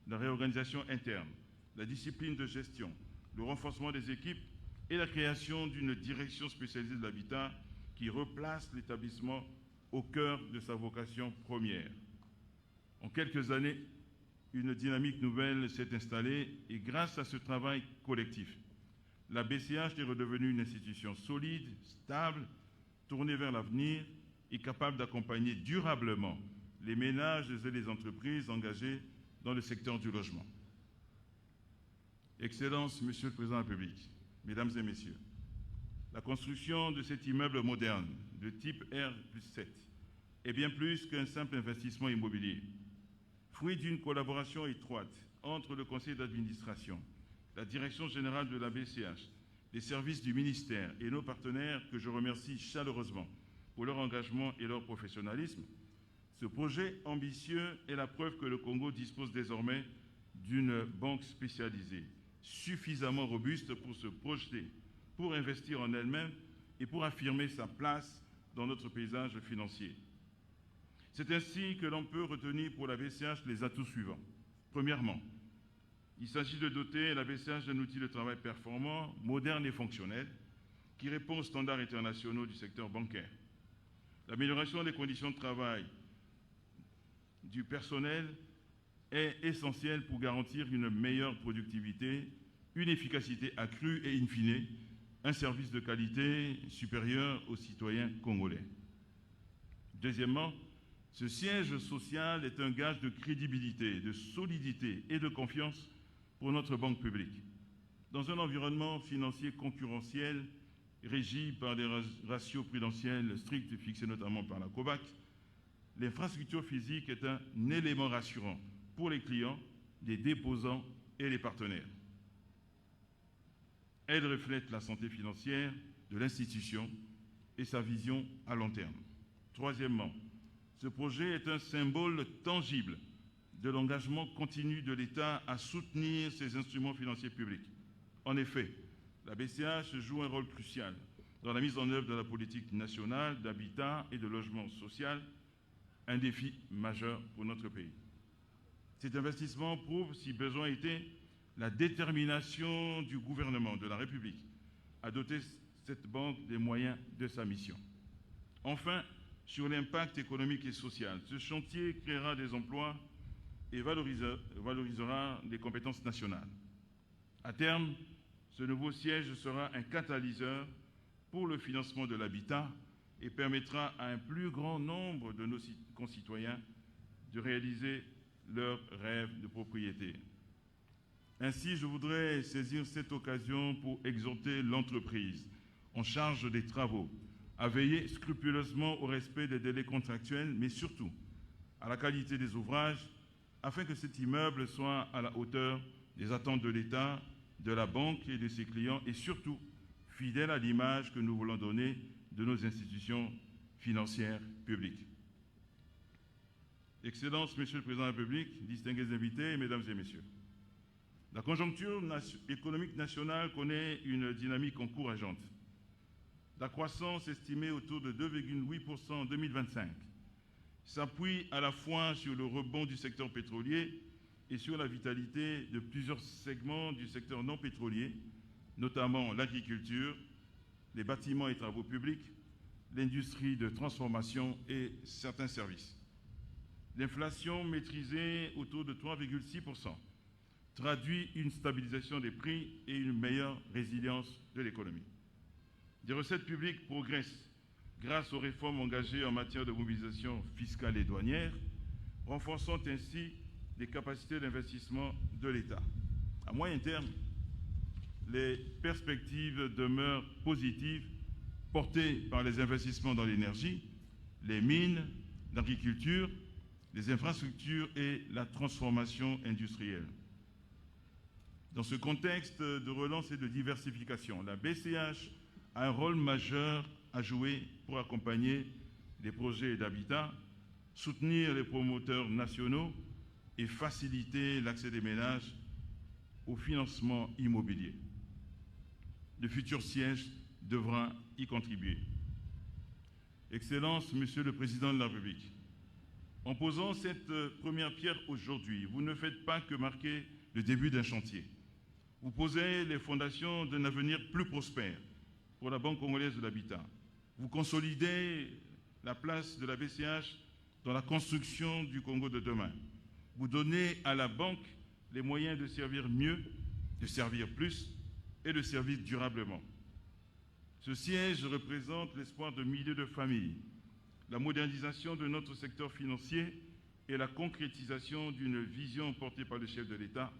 la réorganisation interne, la discipline de gestion, le renforcement des équipes et la création d'une direction spécialisée de l'habitat qui replace l'établissement au cœur de sa vocation première. En quelques années, une dynamique nouvelle s'est installée et grâce à ce travail collectif, la BCH est redevenue une institution solide, stable, tournée vers l'avenir et capable d'accompagner durablement les ménages et les entreprises engagées dans le secteur du logement. Excellences, Monsieur le Président de la République, Mesdames et Messieurs, la construction de cet immeuble moderne de type R+7 est bien plus qu'un simple investissement immobilier. Fruit d'une collaboration étroite entre le conseil d'administration, la direction générale de la BCH, les services du ministère et nos partenaires que je remercie chaleureusement pour leur engagement et leur professionnalisme, ce projet ambitieux est la preuve que le Congo dispose désormais d'une banque spécialisée, suffisamment robuste pour se projeter, pour investir en elle-même et pour affirmer sa place dans notre paysage financier. C'est ainsi que l'on peut retenir pour la BCH les atouts suivants. Premièrement, il s'agit de doter la BCH d'un outil de travail performant, moderne et fonctionnel, qui répond aux standards internationaux du secteur bancaire. L'amélioration des conditions de travail du personnel est essentielle pour garantir une meilleure productivité, une efficacité accrue et, in fine, un service de qualité supérieur aux citoyens congolais. Deuxièmement, ce siège social est un gage de crédibilité, de solidité et de confiance pour notre banque publique. Dans un environnement financier concurrentiel régi par des ratios prudentiels stricts fixés notamment par la COBAC, l'infrastructure physique est un élément rassurant pour les clients, les déposants et les partenaires. Elle reflète la santé financière de l'institution et sa vision à long terme. Troisièmement, ce projet est un symbole tangible de l'engagement continu de l'État à soutenir ses instruments financiers publics. En effet, la BCH joue un rôle crucial dans la mise en œuvre de la politique nationale d'habitat et de logement social, un défi majeur pour notre pays. Cet investissement prouve, si besoin était, la détermination du gouvernement de la République à doter cette banque des moyens de sa mission. Enfin, sur l'impact économique et social, ce chantier créera des emplois et valorisera les compétences nationales. À terme, ce nouveau siège sera un catalyseur pour le financement de l'habitat et permettra à un plus grand nombre de nos concitoyens de réaliser leur rêve de propriété. Ainsi, je voudrais saisir cette occasion pour exhorter l'entreprise en charge des travaux à veiller scrupuleusement au respect des délais contractuels, mais surtout à la qualité des ouvrages, afin que cet immeuble soit à la hauteur des attentes de l'État, de la banque et de ses clients, et surtout fidèle à l'image que nous voulons donner de nos institutions financières publiques. Excellences, Monsieur le Président de la République, distingués invités, Mesdames et Messieurs, la conjoncture économique nationale connaît une dynamique encourageante. La croissance estimée autour de 2,8% en 2025 s'appuie à la fois sur le rebond du secteur pétrolier et sur la vitalité de plusieurs segments du secteur non pétrolier, notamment l'agriculture, les bâtiments et travaux publics, l'industrie de transformation et certains services. L'inflation maîtrisée autour de 3,6% traduit une stabilisation des prix et une meilleure résilience de l'économie. Des recettes publiques progressent grâce aux réformes engagées en matière de mobilisation fiscale et douanière, renforçant ainsi les capacités d'investissement de l'État. À moyen terme, les perspectives demeurent positives, portées par les investissements dans l'énergie, les mines, l'agriculture, les infrastructures et la transformation industrielle. Dans ce contexte de relance et de diversification, la BCH a un rôle majeur à jouer pour accompagner les projets d'habitat, soutenir les promoteurs nationaux et faciliter l'accès des ménages au financement immobilier. Le futur siège devra y contribuer. Excellences, Monsieur le Président de la République, en posant cette première pierre aujourd'hui, vous ne faites pas que marquer le début d'un chantier. Vous posez les fondations d'un avenir plus prospère pour la Banque congolaise de l'habitat. Vous consolidez la place de la BCH dans la construction du Congo de demain. Vous donnez à la banque les moyens de servir mieux, de servir plus et de servir durablement. Ce siège représente l'espoir de milliers de familles, la modernisation de notre secteur financier et la concrétisation d'une vision portée par le chef de l'État,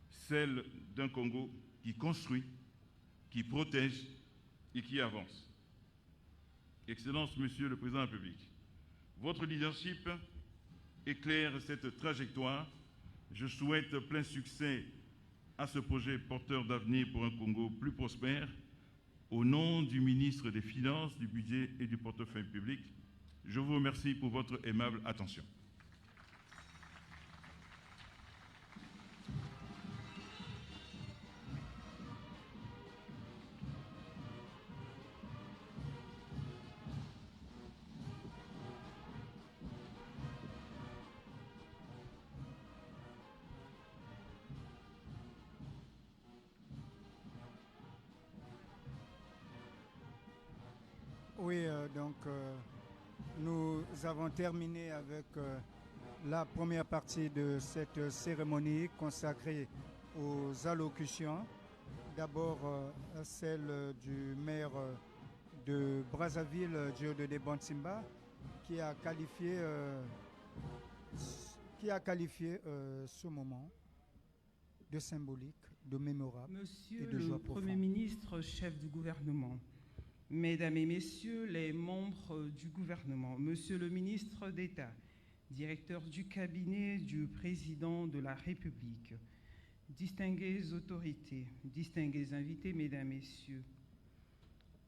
celle d'un Congo qui construit, qui protège et qui avance. Excellence, Monsieur le Président de la République, votre leadership éclaire cette trajectoire. Je souhaite plein succès à ce projet porteur d'avenir pour un Congo plus prospère. Au nom du ministre des Finances, du Budget et du Portefeuille public, je vous remercie pour votre aimable attention. Donc, nous avons terminé avec la première partie de cette cérémonie consacrée aux allocutions. D'abord, celle du maire de Brazzaville, Dieudonné Bantimba, qui a qualifié ce moment de symbolique, de mémorable Monsieur et de joie le profonde. Premier ministre, chef du gouvernement, Mesdames et Messieurs les membres du gouvernement, Monsieur le ministre d'État, directeur du cabinet du président de la République, distinguées autorités, distingués invités, Mesdames, Messieurs,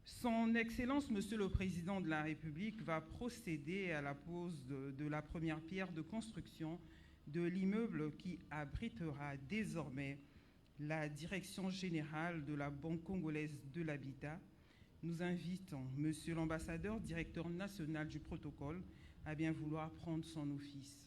Son Excellence, Monsieur le Président de la République, va procéder à la pose de la première pierre de construction de l'immeuble qui abritera désormais la direction générale de la Banque congolaise de l'habitat. Nous invitons Monsieur l'ambassadeur, directeur national du protocole, à bien vouloir prendre son office.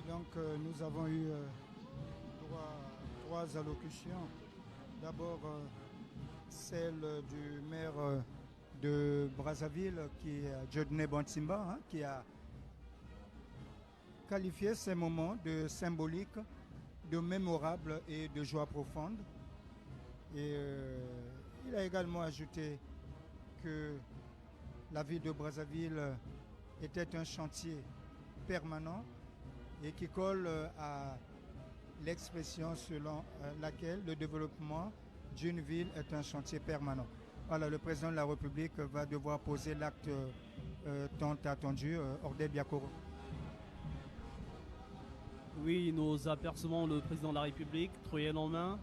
Donc nous avons eu trois allocutions. D'abord celle du maire de Brazzaville, qui est Dieudonné Bantimba, qui a qualifié ces moments de symboliques, de mémorables et de joie profonde. Et il a également ajouté que la ville de Brazzaville était un chantier permanent et qui colle à l'expression selon laquelle le développement d'une ville est un chantier permanent. Voilà, le président de la République va devoir poser l'acte tant attendu, Ordé Biakoro. Oui, nous apercevons le président de la République, truelle en main,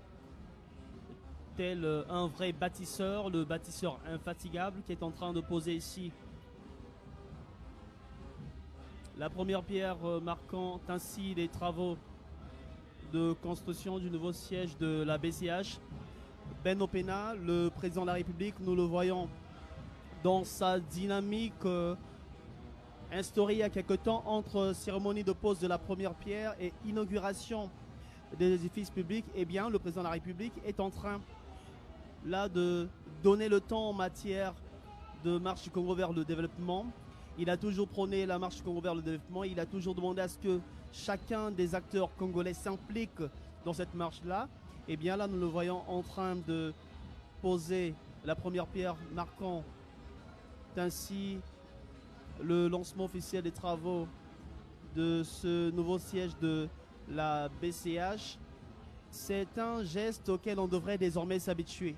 tel un vrai bâtisseur, le bâtisseur infatigable qui est en train de poser ici la première pierre marquant ainsi les travaux de construction du nouveau siège de la BCH. Ben Opena, le président de la République, nous le voyons dans sa dynamique instaurée il y a quelque temps entre cérémonie de pose de la première pierre et inauguration des édifices publics. Eh bien, le président de la République est en train là de donner le temps en matière de marche du Congo vers le développement. Il a toujours prôné la marche du Congo vers le développement. Il a toujours demandé à ce que chacun des acteurs congolais s'implique dans cette marche-là. Et bien là, nous le voyons en train de poser la première pierre, marquant ainsi le lancement officiel des travaux de ce nouveau siège de la BCH. C'est un geste auquel on devrait désormais s'habituer.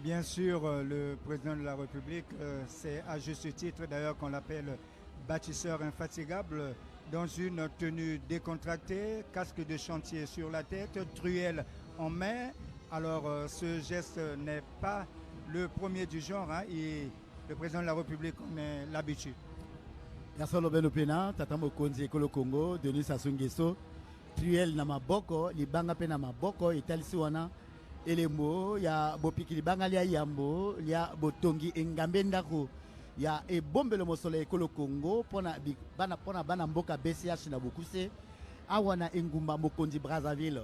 Bien sûr, le président de la République, c'est à juste titre d'ailleurs qu'on l'appelle bâtisseur infatigable, dans une tenue décontractée, casque de chantier sur la tête, truelle en main. Alors ce geste n'est pas le premier du genre, et le président de la République en est l'habitude. Merci Ben Opena, Tata Mokonzi Ekolo Congo, Denis Sassou Nguesso, truelle na maboko, libanga pe na maboko, italisi wana elemo ya bopiki libanga lia yambo lia botongi engambe ndako ya ebombelo mosolo Ekolo Congo pona bana mboka BCH na bokuse awana engumba Mokonzi Brazzaville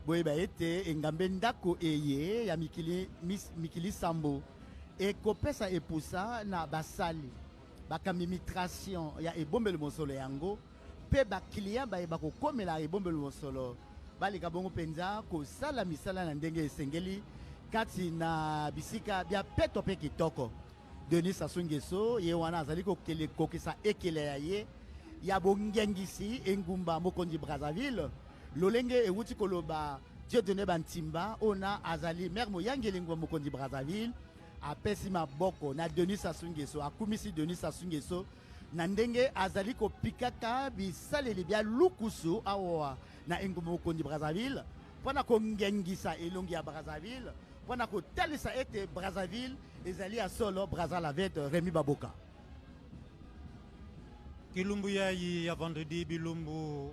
boyeba ete engambe ndako eye ya mikili sambo ekopesa epusa na basali bakamimigration ya ebombelo mosolo yango pe bakiliya bayeba kokomela ebombelo mosolo balika bongo penza kosala misala na ndenge esengeli kati na bisika bya peto pe kitoko. Denis Sassou Nguesso ye wana azali kokisa ekele ya ye ya bongengisi engumba Mokonzi Brazzaville lolenge ewuti koloba Dieudonné Bantimba ona azali maire moyangeli ngwa Mokonzi Brazzaville apesi maboko na Denis Sassou Nguesso, akumisi Denis Sassou Nguesso na ndenge azali kopikaka bisaleli bya lukusu awa na engumba Mokonzi Brazzaville mpona kongengisa elongi ya Brazzaville mpona kotalisa ete Brazzaville ezali ya solo Brazza la vete. Rémi Baboka kilumbu yayi ya vendredi bilumbu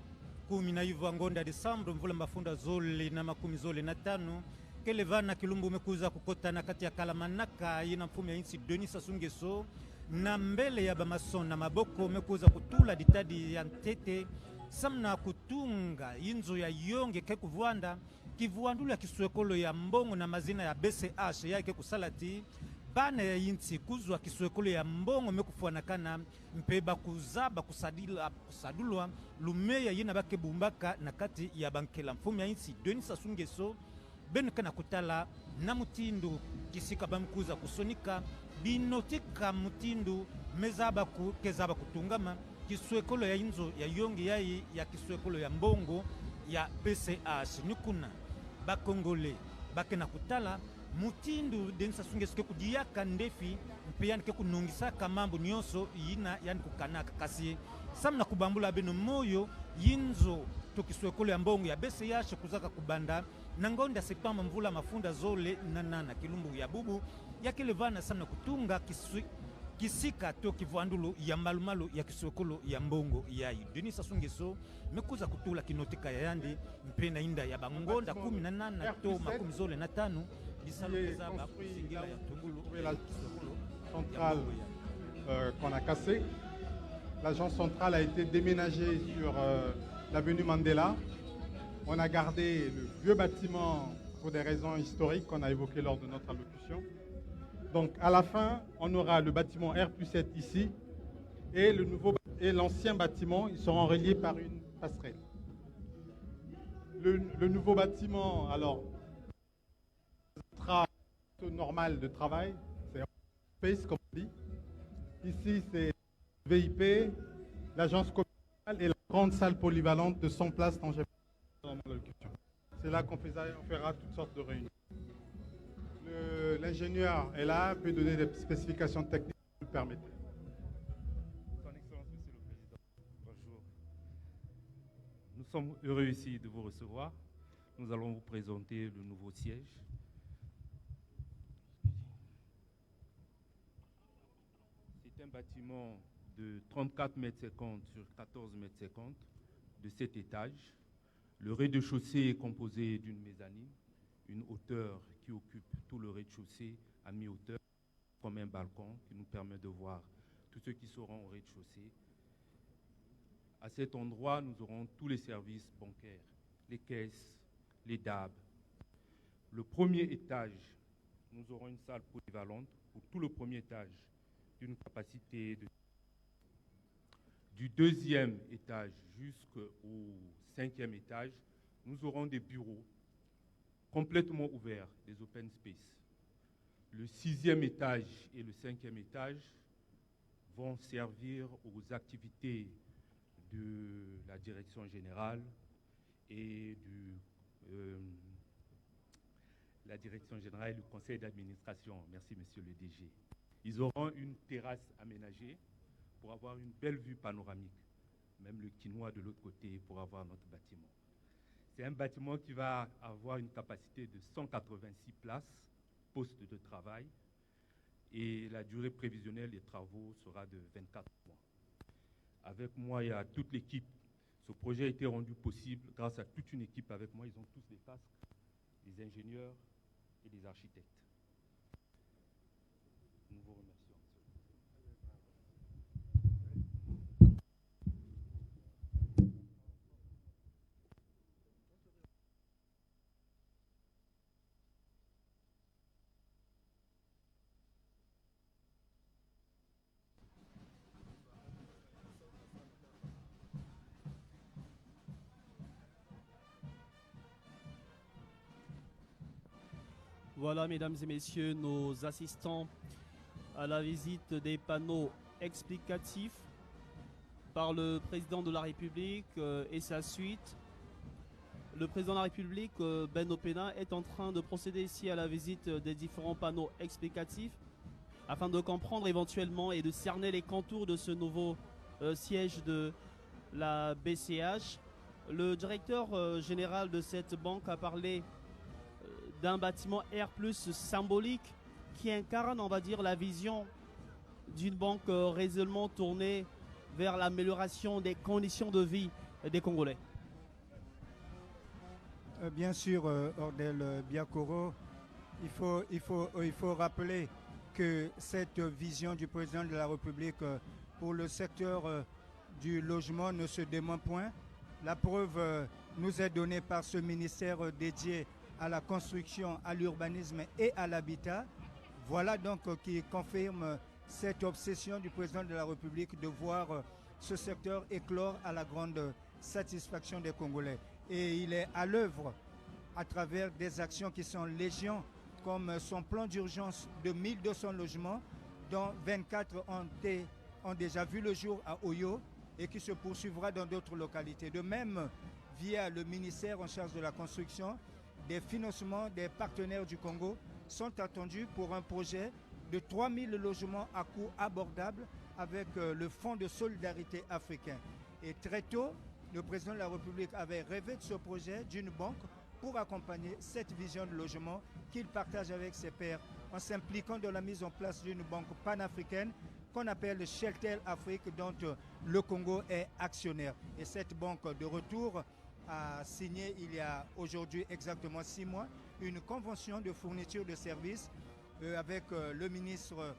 10 na ivu ngonda Desembre mvula mafunda zoli na makumi zoli na tano kele vana Kilumbu mekuza kukotana kati ya Kalamanaka yina mfumu ya insi Denis Sassou Nguesso na mbele ya bamason na maboko mekuza kutula ditadi ya ntete samna kutunga inzo ya yonge ke kuvwanda kivuandulu ya kisuekolo ya mbongo na mazina ya BCH yake kusalati bana ya inti kuzwa kisuekolo ya mbongo mekufuanakana mpeba kuzaba kusadulwa lumeya yina bake bumbaka na kati ya bankela mfumu ya inti Denis Sassou Nguesso benuka na kutala na mutindu kisika bamkuza kusonika binotika mutindu mezaba kezaba kutungama kisuekolo ya inzo ya yongi yai ya kisuekolo ya mbongo ya BCH nikuna bakongole bakena kutala mutindu Denis Sassou Nguesso ke kudiyaka ndefi mpeyani ke kunungisaka mambo nyonso yina yani kukanaka kasi samna kubambula beno moyo yinzo to kisuekolo ya mbongo ya BCH kuzaka kubanda nangonda sepamba mvula mafunda zole nanana Kilumbu ya bubu yakile vana samna kutunga kisika to kivuandulu ya malumalu ya kisuekolo ya mbongo yai Denis Sassou Nguesso mekuza kutula kinotika ya yandi mpena inda ya bangonda 18 to makumi zole na tano bisalokeza ba singila ya tungulu la centrale qu'on a cassée. L'agence centrale a été déménagée sur l'avenue Mandela. On a gardé le vieux bâtiment pour des raisons historiques qu'on a évoquées lors de notre allocution. Donc à la fin, on aura le bâtiment R+7 ici et l'ancien bâtiment, ils seront reliés par une passerelle. Le nouveau bâtiment, alors, sera normal de travail, c'est space comme on dit. Ici, c'est VIP, l'agence communale et la grande salle polyvalente de 100 places dont j'ai parlé dans mon allocution. C'est là qu'on fera toutes sortes de réunions. L'ingénieur est là, peut donner des spécifications techniques si vous le permettez. Son Excellence, Monsieur le Président, bonjour. Nous sommes heureux ici de vous recevoir. Nous allons vous présenter le nouveau siège. C'est un bâtiment de 34 mètres 50 sur 14 mètres 50 de 7 étages. Le rez-de-chaussée est composé d'une mezzanine, une hauteur qui occupe tout le rez-de-chaussée à mi-hauteur, comme un balcon qui nous permet de voir tous ceux qui seront au rez-de-chaussée. À cet endroit, nous aurons tous les services bancaires, les caisses, les DAB. Le premier étage, nous aurons une salle polyvalente pour tout le premier étage d'une capacité de... Du deuxième étage jusqu'au 5e étage, nous aurons des bureaux complètement ouverts, des open space. Le 6e étage et le 5e étage vont servir aux activités de la direction générale et la direction générale et du conseil d'administration. Merci, monsieur le DG. Ils auront une terrasse aménagée pour avoir une belle vue panoramique, même le quinoa de l'autre côté pour avoir notre bâtiment. C'est un bâtiment qui va avoir une capacité de 186 places, postes de travail, et la durée prévisionnelle des travaux sera de 24 mois. Avec moi, il y a toute l'équipe. Ce projet a été rendu possible grâce à toute une équipe avec moi. Ils ont tous des casques, des ingénieurs et des architectes. Nous vous remercions. Voilà, mesdames et messieurs, nos assistants à la visite des panneaux explicatifs par le président de la République et sa suite. Le président de la République, Ben Opena, est en train de procéder ici à la visite des différents panneaux explicatifs afin de comprendre éventuellement et de cerner les contours de ce nouveau siège de la BCH. Le directeur général de cette banque a parlé d'un bâtiment R+ symbolique qui incarne, on va dire, la vision d'une banque résolument tournée vers l'amélioration des conditions de vie des Congolais. Bien sûr, Ordel Biakoro, il faut rappeler que cette vision du président de la République pour le secteur du logement ne se dément point. La preuve nous est donnée par ce ministère dédié à la construction, à l'urbanisme et à l'habitat. Voilà donc qui confirme cette obsession du président de la République de voir ce secteur éclore à la grande satisfaction des Congolais. Et il est à l'œuvre à travers des actions qui sont légion, comme son plan d'urgence de 1200 logements, dont 24 ont déjà vu le jour à Oyo et qui se poursuivra dans d'autres localités. De même, via le ministère en charge de la construction, des financements des partenaires du Congo sont attendus pour un projet de 3000 logements à coût abordable avec le Fonds de solidarité africain. Et très tôt, le président de la République avait rêvé de ce projet d'une banque pour accompagner cette vision de logement qu'il partage avec ses pairs en s'impliquant dans la mise en place d'une banque panafricaine qu'on appelle Shelter Afrique, dont le Congo est actionnaire. Et cette banque de retour a signé il y a aujourd'hui exactement 6 mois une convention de fourniture de services avec le ministre,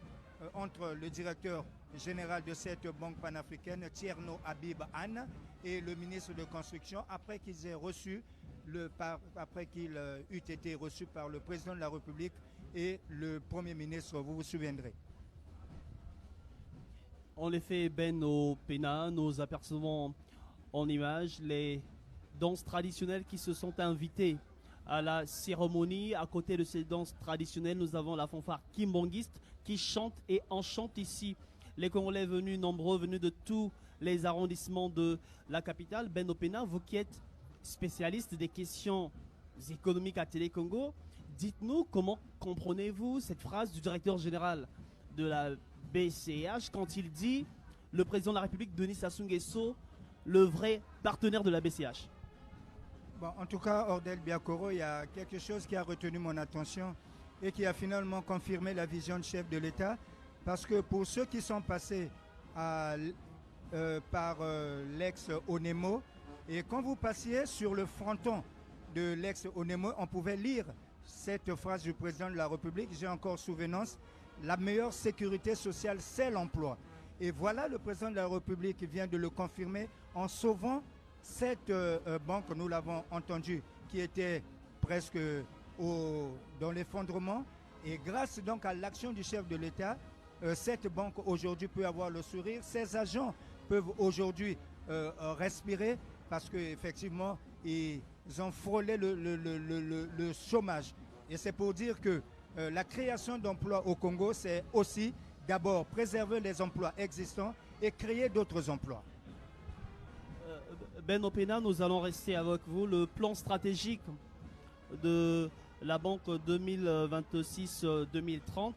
entre le directeur général de cette banque panafricaine, Tierno Habib Anne, et le ministre de construction, après qu'ils aient reçu après qu'il eût été reçu par le président de la République et le Premier ministre, vous vous souviendrez. En effet, Ben au Pena, nous apercevons en image les danses traditionnelles qui se sont invitées à la cérémonie. À côté de ces danses traditionnelles, nous avons la fanfare kimbangiste qui chante et enchante ici les Congolais venus, nombreux, venus de tous les arrondissements de la capitale. Ben au Pena, vous qui êtes spécialiste des questions économiques à Télé Congo, dites-nous comment comprenez-vous cette phrase du directeur général de la BCH quand il dit le président de la République, Denis Sassou Nguesso, le vrai partenaire de la BCH? Bon, en tout cas, Ordel Biakoro, il y a quelque chose qui a retenu mon attention et qui a finalement confirmé la vision du chef de l'État, parce que pour ceux qui sont passés par l'ex-Onemo, et quand vous passiez sur le fronton de l'ex-Onemo, on pouvait lire cette phrase du président de la République, j'ai encore souvenance, la meilleure sécurité sociale, c'est l'emploi. Et voilà, le président de la République vient de le confirmer en sauvant cette banque, nous l'avons entendu, qui était presque dans l'effondrement. Et grâce donc à l'action du chef de l'État, cette banque aujourd'hui peut avoir le sourire. Ses agents peuvent aujourd'hui respirer parce qu'effectivement, ils ont frôlé le chômage. Et c'est pour dire que la création d'emplois au Congo, c'est aussi d'abord préserver les emplois existants et créer d'autres emplois. Ben Opena, nous allons rester avec vous. Le plan stratégique de la banque 2026-2030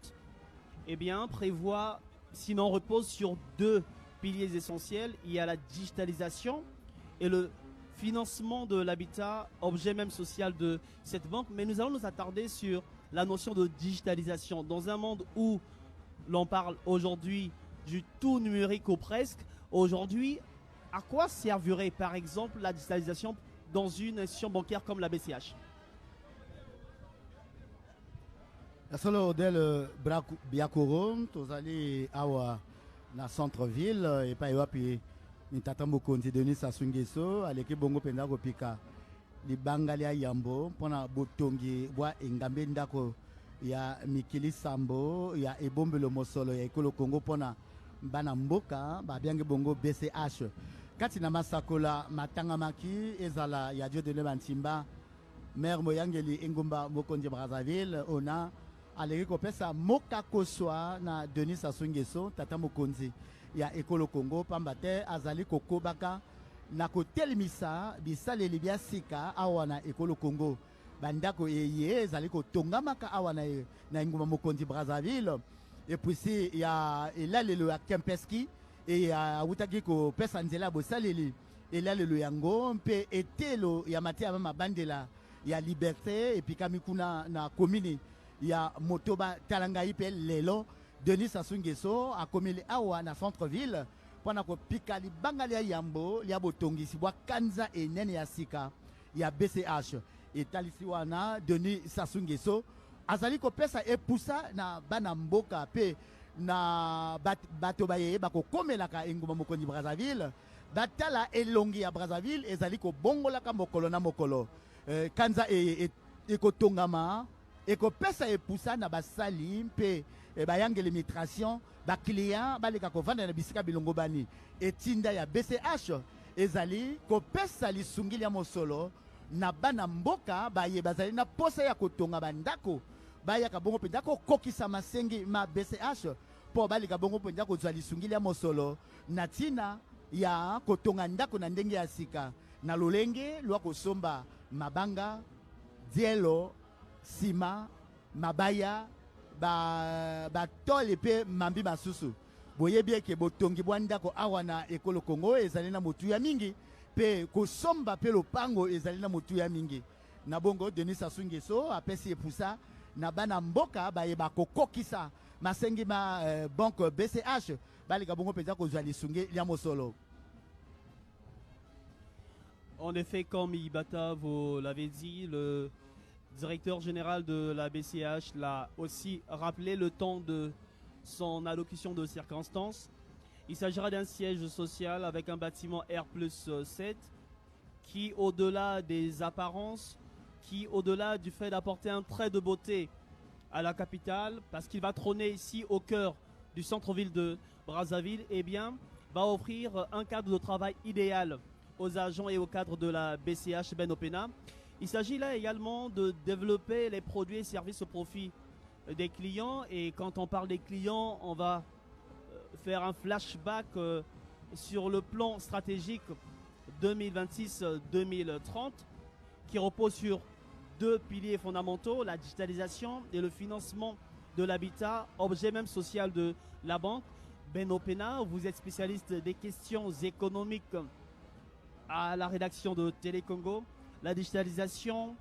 prévoit, sinon repose sur 2 piliers essentiels. Il y a la digitalisation et le financement de l'habitat, objet même social de cette banque. Mais nous allons nous attarder sur la notion de digitalisation. Dans un monde où l'on parle aujourd'hui du tout numérique ou presque, aujourd'hui, à quoi servirait par exemple la digitalisation dans une institution bancaire comme la BCH? Solo Odel Biakoro, tozali awa na centre-ville et pas wapi ni tata mokonzi Denis Sassou Nguesso aleki bongo penza kopika libanga lia yambo mpona botongi bwa engambe ndako ya Mikili Sambo ya ebombelo mosolo ya ekolo Congo mpona bana mboka babiangi bongo BCH kati na masakola matangamaki ezala ya Dieudonné Bantimba maire moyangeli engumba mokonzi Brazzaville ona aleki kopesa moka koswa na Denis Sassou Nguesso tata mokonzi ya ekolo Congo pamba te azali kokobaka na kotelemisa bisaleli bya sika awa na ekolo Congo bandako eye ezali kotongamaka awa na engumba mokonzi Brazzaville et puis si ya elalelo ya Kempeski et ya awutaki kopesa nzela bosaleli elalelo yango mpe etelo ya matia mabandela ya liberté et puis kamikuna na commune ya Motoba Talangai pe lelo Denis Sassou Nguesso a komeli awa na centre-ville pona ko pika libanga ya yambo ya botongisi bwa kanza enene ya sika ya BCH etalisi wana Denis Sassou Nguesso azali kopesa epusa na bana mboka pe na bato baye bakokomelaka engumba mokonzi Brazzaville batala elongi ya Brazzaville ezali kobongolaka mokolo na mokolo kanza ekotongama ekopesa epusa na basali mpe bayangeli migration baclient baleka kovanda na bisika bilongo bani etinda ya BCH ezali kopesa lisungili ya mosolo na bana mboka baye bazali na posa ya kotonga bandako bayaka bongo mpenza kokokisa masengi ma BCH mpo baleka bongo mpenza kozwa lisungili ya mosolo na ntina ya kotonga ndako na ndenge ya sika na lolenge lwa kosomba mabanga dielo sima mabaya batole pe mambi masusu boyebi eke botongi bwa ndako awa na ekolo Kongo ezali na motu ya mingi pe kosomba pe lopango ezali na motu ya mingi na bongo Denis Sassou Nguesso apesi epusa na bana mboka baye bakokokisa masengi ma banque BCH baleka bongo mpenza kozwa lisungi ya mosolo. En effet, comme Ibata vous l'avez dit, le directeur général de la BCH l'a aussi rappelé le temps de son allocution de circonstance. Il s'agira d'un siège social avec un bâtiment R+7 qui, au-delà des apparences, qui, au-delà du fait d'apporter un trait de beauté à la capitale, parce qu'il va trôner ici au cœur du centre-ville de Brazzaville, eh bien, va offrir un cadre de travail idéal aux agents et aux cadres de la BCH Ben Opena. Il s'agit là également de développer les produits et services au profit des clients. Et quand on parle des clients, on va faire un flashback sur le plan stratégique 2026-2030 qui repose sur deux piliers fondamentaux, la digitalisation et le financement de l'habitat, objet même social de la banque. Ben Opena, vous êtes spécialiste des questions économiques à la rédaction de Télé Congo. La digitalisation,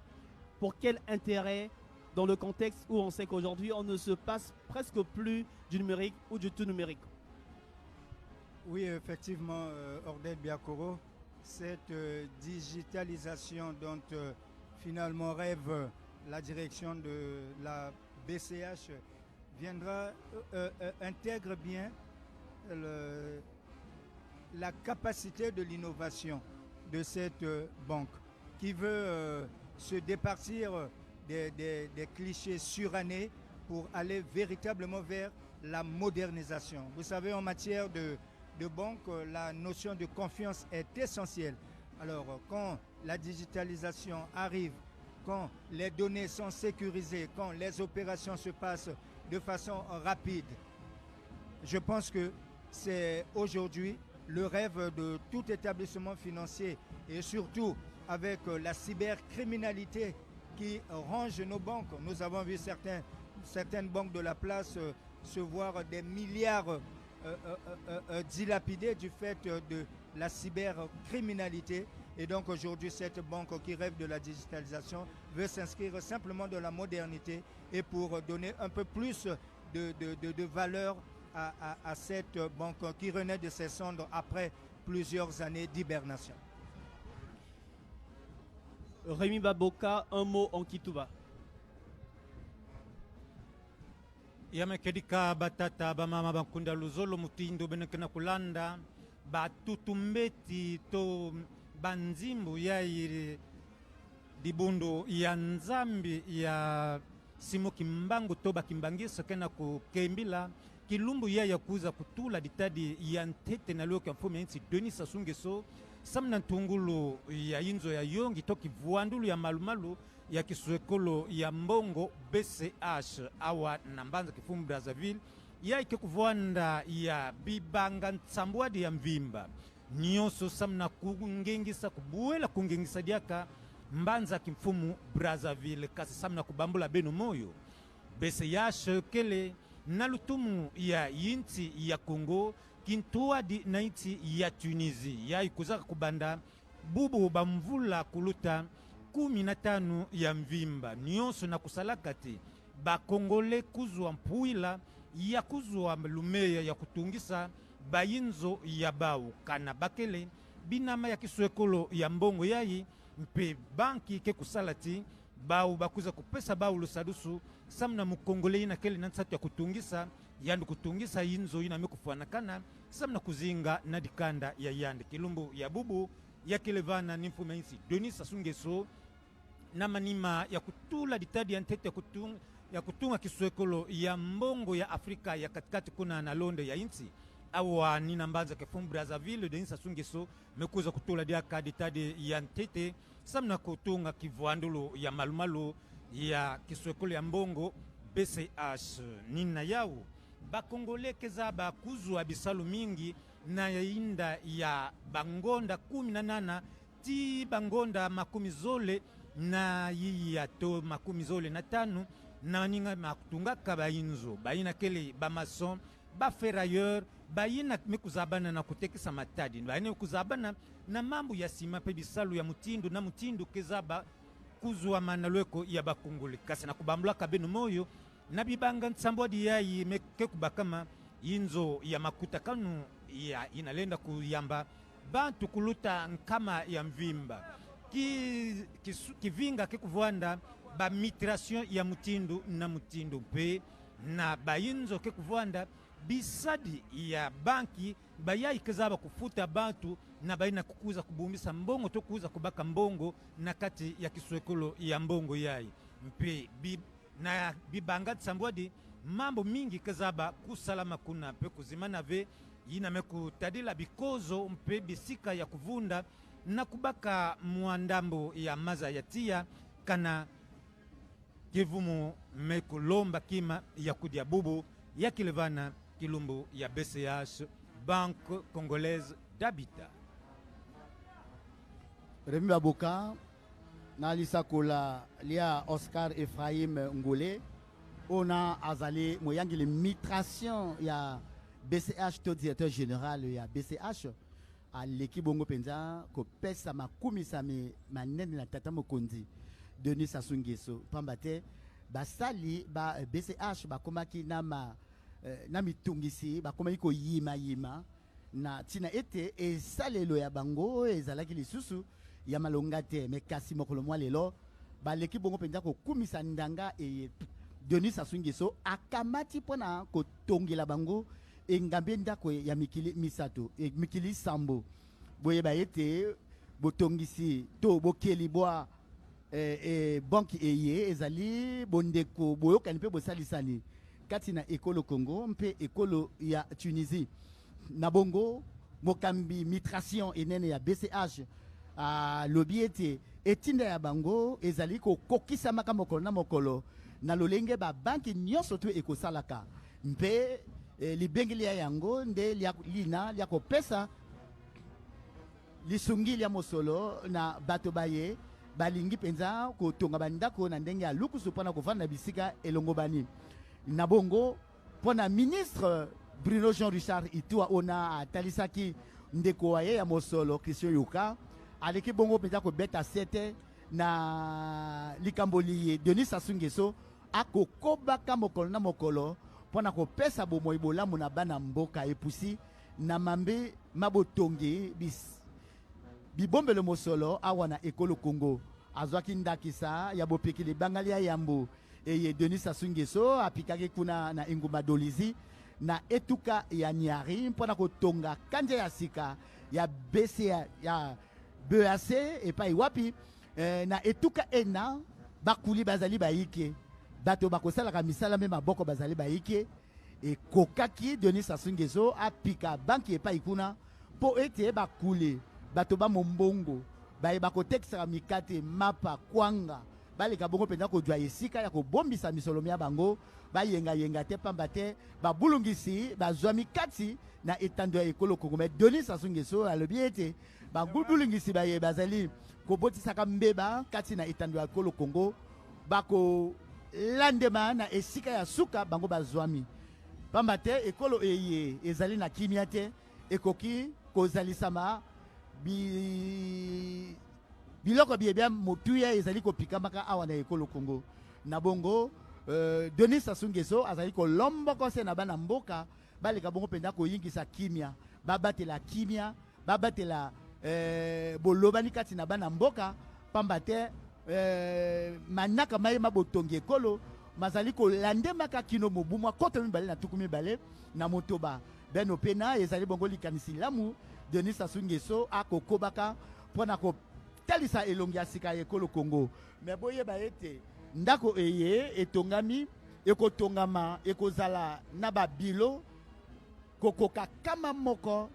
pour quel intérêt dans le contexte où on sait qu'aujourd'hui on ne se passe presque plus du numérique ou du tout numérique? Oui, effectivement, Ordel Biakoro, cette digitalisation dont finalement rêve la direction de la BCH viendra, intègre bien la capacité de l'innovation de cette banque qui veut se départir des clichés surannés pour aller véritablement vers la modernisation. Vous savez, en matière de banque, la notion de confiance est essentielle. Alors, quand la digitalisation arrive, quand les données sont sécurisées, quand les opérations se passent de façon rapide, je pense que c'est aujourd'hui le rêve de tout établissement financier et surtout avec la cybercriminalité qui ronge nos banques. Nous avons vu certaines banques de la place se voir des milliards dilapidés du fait de la cybercriminalité. Et donc aujourd'hui, cette banque qui rêve de la digitalisation veut s'inscrire simplement dans la modernité et pour donner un peu plus de valeur à cette banque qui renaît de ses cendres après plusieurs années d'hibernation. Rémi Baboka, un mot en Kituba. Yamekedika batata bamama bakunda luzolo mutindo benekena kulanda batutumbeti to banzimbu ya dibundo ya nzambi ya simo kimbangu to bakimbangisa kena ku kembila kilumbu ya kuza kutula ditadi ya ntete na leo kwa mfumo ya Denis Sassou Nguesso samna ntungulu ya inzo ya yongi toki vuandulu ya malumalu ya kisuekolo ya mbongo BCH awa nambanza kifumu Brazzaville ya ikikuvuanda ya bibanga nsambwadi ya mvimba nyoso samna kungengisa kubuela kungengisa diaka mbanza kimfumu Brazzaville kasi samna kubambula beno moyo BCH kele nalutumu ya yinti ya Congo kintua di na inti ya Tunisie ya ikuzaka kubanda bubu bamvula kuluta 15 ya mvimba nyonso na kusalakati bakongole kuzwa mpuila ya kuzwa lumeya ya kutungisa bayinzo ya bau kana bakele binama ya kisuekolo ya mbongo yayi mpe banki ke kusalati bau bakuza kupesa bau lusadusu samna mukongole ina kele nansatu ya kutungisa yandu kutungisa inzo ina mekufuanakana samna kuzinga na dikanda ya yande kilumbu ya bubu ya kilevana nimfume insi Denis Sassou Nguesso na manima ya kutula ditadi ya ntete ya kutunga kiswekolo ya mbongo ya Afrika ya katikati kuna na londe ya insi awa nina mbanza kefum Brazzaville Denis Sassou Nguesso mekuza kutula diaka ditadi ya ntete samna kutunga kivuandulo ya malumalu ya kiswekolo ya mbongo BCH nina yao bakongole keza bakuzwa bisalu mingi na yainda ya bangonda 18 ti bangonda makumi zole na yiya to makumi zole na tanu na ninga makutunga kabainzo baina kele bamason ba ferrailleur bayina mikuzabana na kutekisa matadi baina kuzabana na mambo ya sima pe bisalu ya mutindo na mutindo kezaba kuzwa manalweko ya bakongole kasi na kubambula kabenu moyo na bibanga nsambodi yayi meke kubakama inzo ya makuta kanu ya inalenda kuyamba bantu kuluta nkama ya mvimba kivinga kekuvwanda ba migration ya mutindo na mutindo pe na bayinzo kekuvwanda bisadi ya banki bayayi kezaba kufuta bantu na baina kukuza kubumbisa mbongo to kuza kubaka mbongo na kati ya kiswekolo ya mbongo yayi mpe na bibanga tsambwadi mambo mingi kezaba kusalama kuna pe kuzimana ve yina meku tadila bikozo mpe bisika ya kuvunda na kubaka muandambo ya maza ya tia kana kivumu meku lomba kima ya kudia bubu ya kilevana kilumbu ya BCH Banque Congolaise d'Habitat. Remi Baboka na lisakola lia Oscar Ephraim Ngole ona azali moyangili migration ya BCH to directeur général ya BCH à l'équipe bongo penza ko pesa makumi sami manene na tata mokonzi Denis Sassou Nguesso pambate basali ba BCH bakomaki na mitungisi bakomaki ko yima na tina ete esalelo ya bango ezalaki lisusu ya malonga te me kasi mokolo mwa lelo ba l'équipe bongo penza ko kumisa ndanga e Denis Sassou Nguesso akamati pona ko tongela bango engambe ndako ya mikili misato mikili sambo boye ba ete botongisi to bokeli bwa banki eye ezali bondeko boyokani pe bosalisani kati na ekolo Congo mpe ekolo ya Tunisie na bongo mokambi migration enene ya BCH lobi ete etinda ya bango ezali ko kokisa maka mokolo na mokolo na lolenge ba banki nyonso to ekosalaka mpe libengeli ya yango nde lina lia kopesa lisungi lia mosolo na bato baye balingi penza kotonga bandako na ndenge ya lukusu mpona kovanda bisika elongo bani na bongo mpona ministre Bruno Jean Richard Itua ona atalisaki ndeko wa ye ya mosolo Christian Yoka aleki bongo penza kobeta sete na likamboli ye Denis Sassou Nguesso akokobaka mokolo na mokolo pona ko pesa bomoi bolamu na bana mboka epusi na mambe mabotongi bibombelo mosolo awa na ekolo Congo azwaki ndakisa ya bopekili bangali ya yambo eye Denis Sassou Nguesso apikaki kuna na engumba dolizi na etuka ya Nyari pona ko tonga kanje ya sika ya BCA ya BAC epai wapi na etuka ena bakuli bazali baike bato bakosalaka misala me maboko bazali baike e kokaki Denis Sassou Nguesso apika banki epai kuna po ete bakule bato ba mombongo baye bakotekisaka mikate mapa kwanga baleka bongo penza kodwa esika ya kobombisa misolomi ya bango bayenga te pamba te babulungisi bazwa mikati na etando ya ekolo Congo me Denis Sassou Nguesso alobi ete babulungisi baye bazali kobotisaka mbeba kati na etando ya ekolo Congo bako landema na esika ya suka bango bazwami pamba te ekolo eye ezali na kimia te ekoki kozalisama biloko biebia motuya ezali kopikamaka awa na ekolo Congo na bongo Denis Sassou Nguesso azali kolomboko se na bana mboka baleka bongo penza koyingisa kimia babatela kimia babatela bolobani kati na bana mboka pamba te manaka mayema botongi ekolo mazali kolande maka kino mobumwa koto mibale na tuku mibale na motoba beno pena ezali bongo likanisi lamu Denis Sassou Nguesso akokobaka mpona kotalisa elongi ya sika ekolo Congo me boyeba ete ndako eye etongami ekotongama ekozala na babilo kokoka kama moko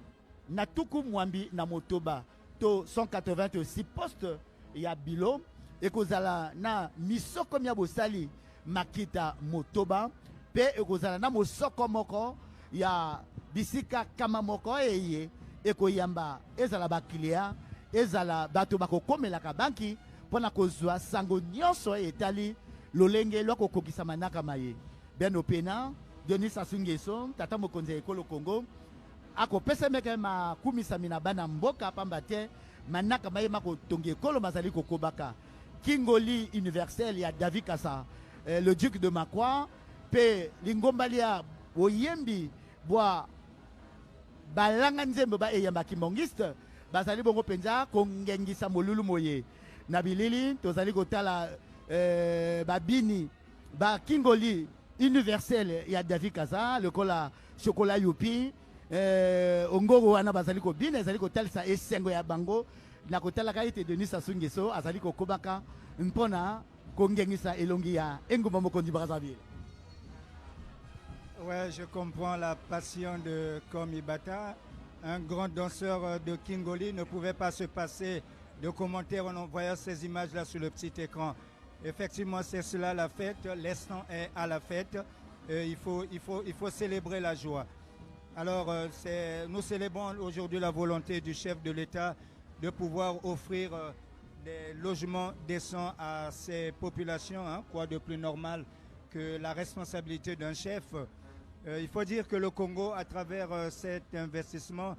na tuku mwambi na motoba to 186 poste ya bilo ekozala na misoko mia bosali makita motoba pe ekozala na mosoko moko ya bisika kama moko eye ekoyamba ezala bakiliya ezala bato bakokomelaka banki mpona kozwa sango nyonso etali lolenge lwakokokisa manaka maye beno pena Denis Sassou Nguesso tata mokonzi ya ekolo Congo akopesa meke makumisami na bana mboka pamba te manaka maye makotongi ekolo mazali kokobaka kingoli universel ya David Kassa le duc de Makwa pe lingombali ya oyembi bwa balanga nzembo ba eyamba kimongiste bazali bongo penza kongengisa molulu moye na bilili tozali kotala babini ba kingoli universel ya David Kassa lokola chocolat yupi ongoro wana bazali kobina ezali kotalisa esengo ya bango na kotalaka ete Denis Sassou Nguesso azali kokobaka mpona kongengisa elongi ya engumba mokonzi Brazzaville. Ouais, je comprends la passion de Komi Bata. Un grand danseur de Kingoli ne pouvait pas se passer de commentaires en envoyant ces images-là sur le petit écran. Effectivement, c'est cela la fête. L'instant est à la fête. Il faut célébrer la joie. Alors, nous célébrons aujourd'hui la volonté du chef de l'État de pouvoir offrir des logements décents à ces populations. Hein, quoi de plus normal que la responsabilité d'un chef. Il faut dire que le Congo, à travers cet investissement,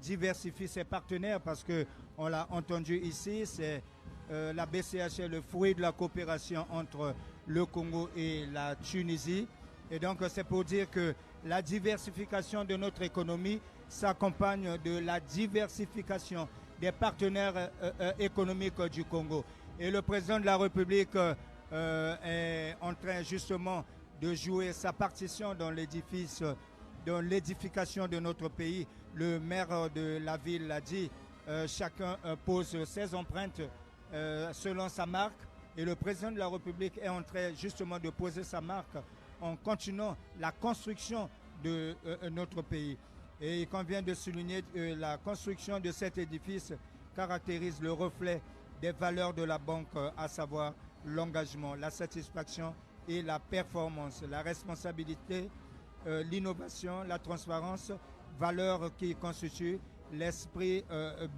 diversifie ses partenaires parce qu'on l'a entendu ici, c'est la BCH est le fruit de la coopération entre le Congo et la Tunisie. Et donc c'est pour dire que la diversification de notre économie s'accompagne de la diversification des partenaires économiques du Congo. Et le président de la République est en train justement de jouer sa partition dans l'édifice, dans l'édification de notre pays. Le maire de la ville l'a dit, chacun pose ses empreintes selon sa marque et le président de la République est en train justement de poser sa marque en continuant la construction de notre pays. Et il convient de souligner que la construction de cet édifice caractérise le reflet des valeurs de la banque, à savoir l'engagement, la satisfaction et la performance, la responsabilité, l'innovation, la transparence, valeurs qui constituent l'esprit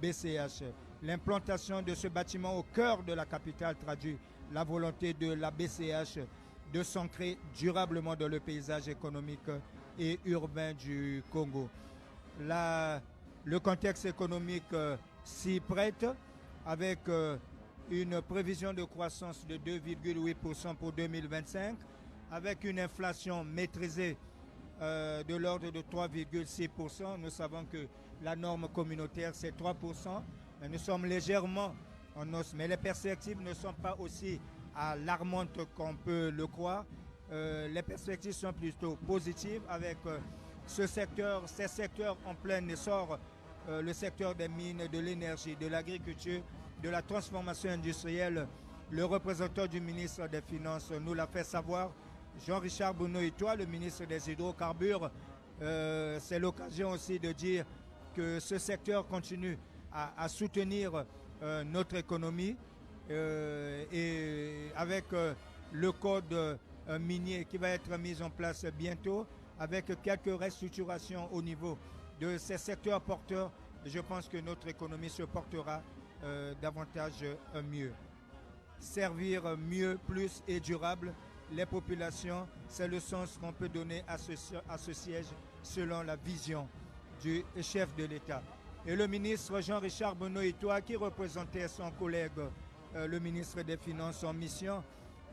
BCH. L'implantation de ce bâtiment au cœur de la capitale traduit la volonté de la BCH de s'ancrer durablement dans le paysage économique et urbain du Congo. Le contexte économique s'y prête avec une prévision de croissance de 2,8% pour 2025, avec une inflation maîtrisée de l'ordre de 3,6%. Nous savons que la norme communautaire, c'est 3%. Nous sommes légèrement en hausse, mais les perspectives ne sont pas aussi alarmantes qu'on peut le croire. Les perspectives sont plutôt positives avec ces secteurs en plein essor, le secteur des mines, de l'énergie, de l'agriculture, de la transformation industrielle. Le représentant du ministre des Finances nous l'a fait savoir. Jean-Richard Bounoïtois, le ministre des Hydrocarbures, c'est l'occasion aussi de dire que ce secteur continue à soutenir notre économie et avec le code minier qui va être mis en place bientôt, avec quelques restructurations au niveau de ces secteurs porteurs, je pense que notre économie se portera davantage mieux. Servir mieux, plus et durable les populations, c'est le sens qu'on peut donner à ce siège selon la vision du chef de l'État. Et le ministre Jean-Richard Bounoïtois, qui représentait son collègue, le ministre des Finances en mission,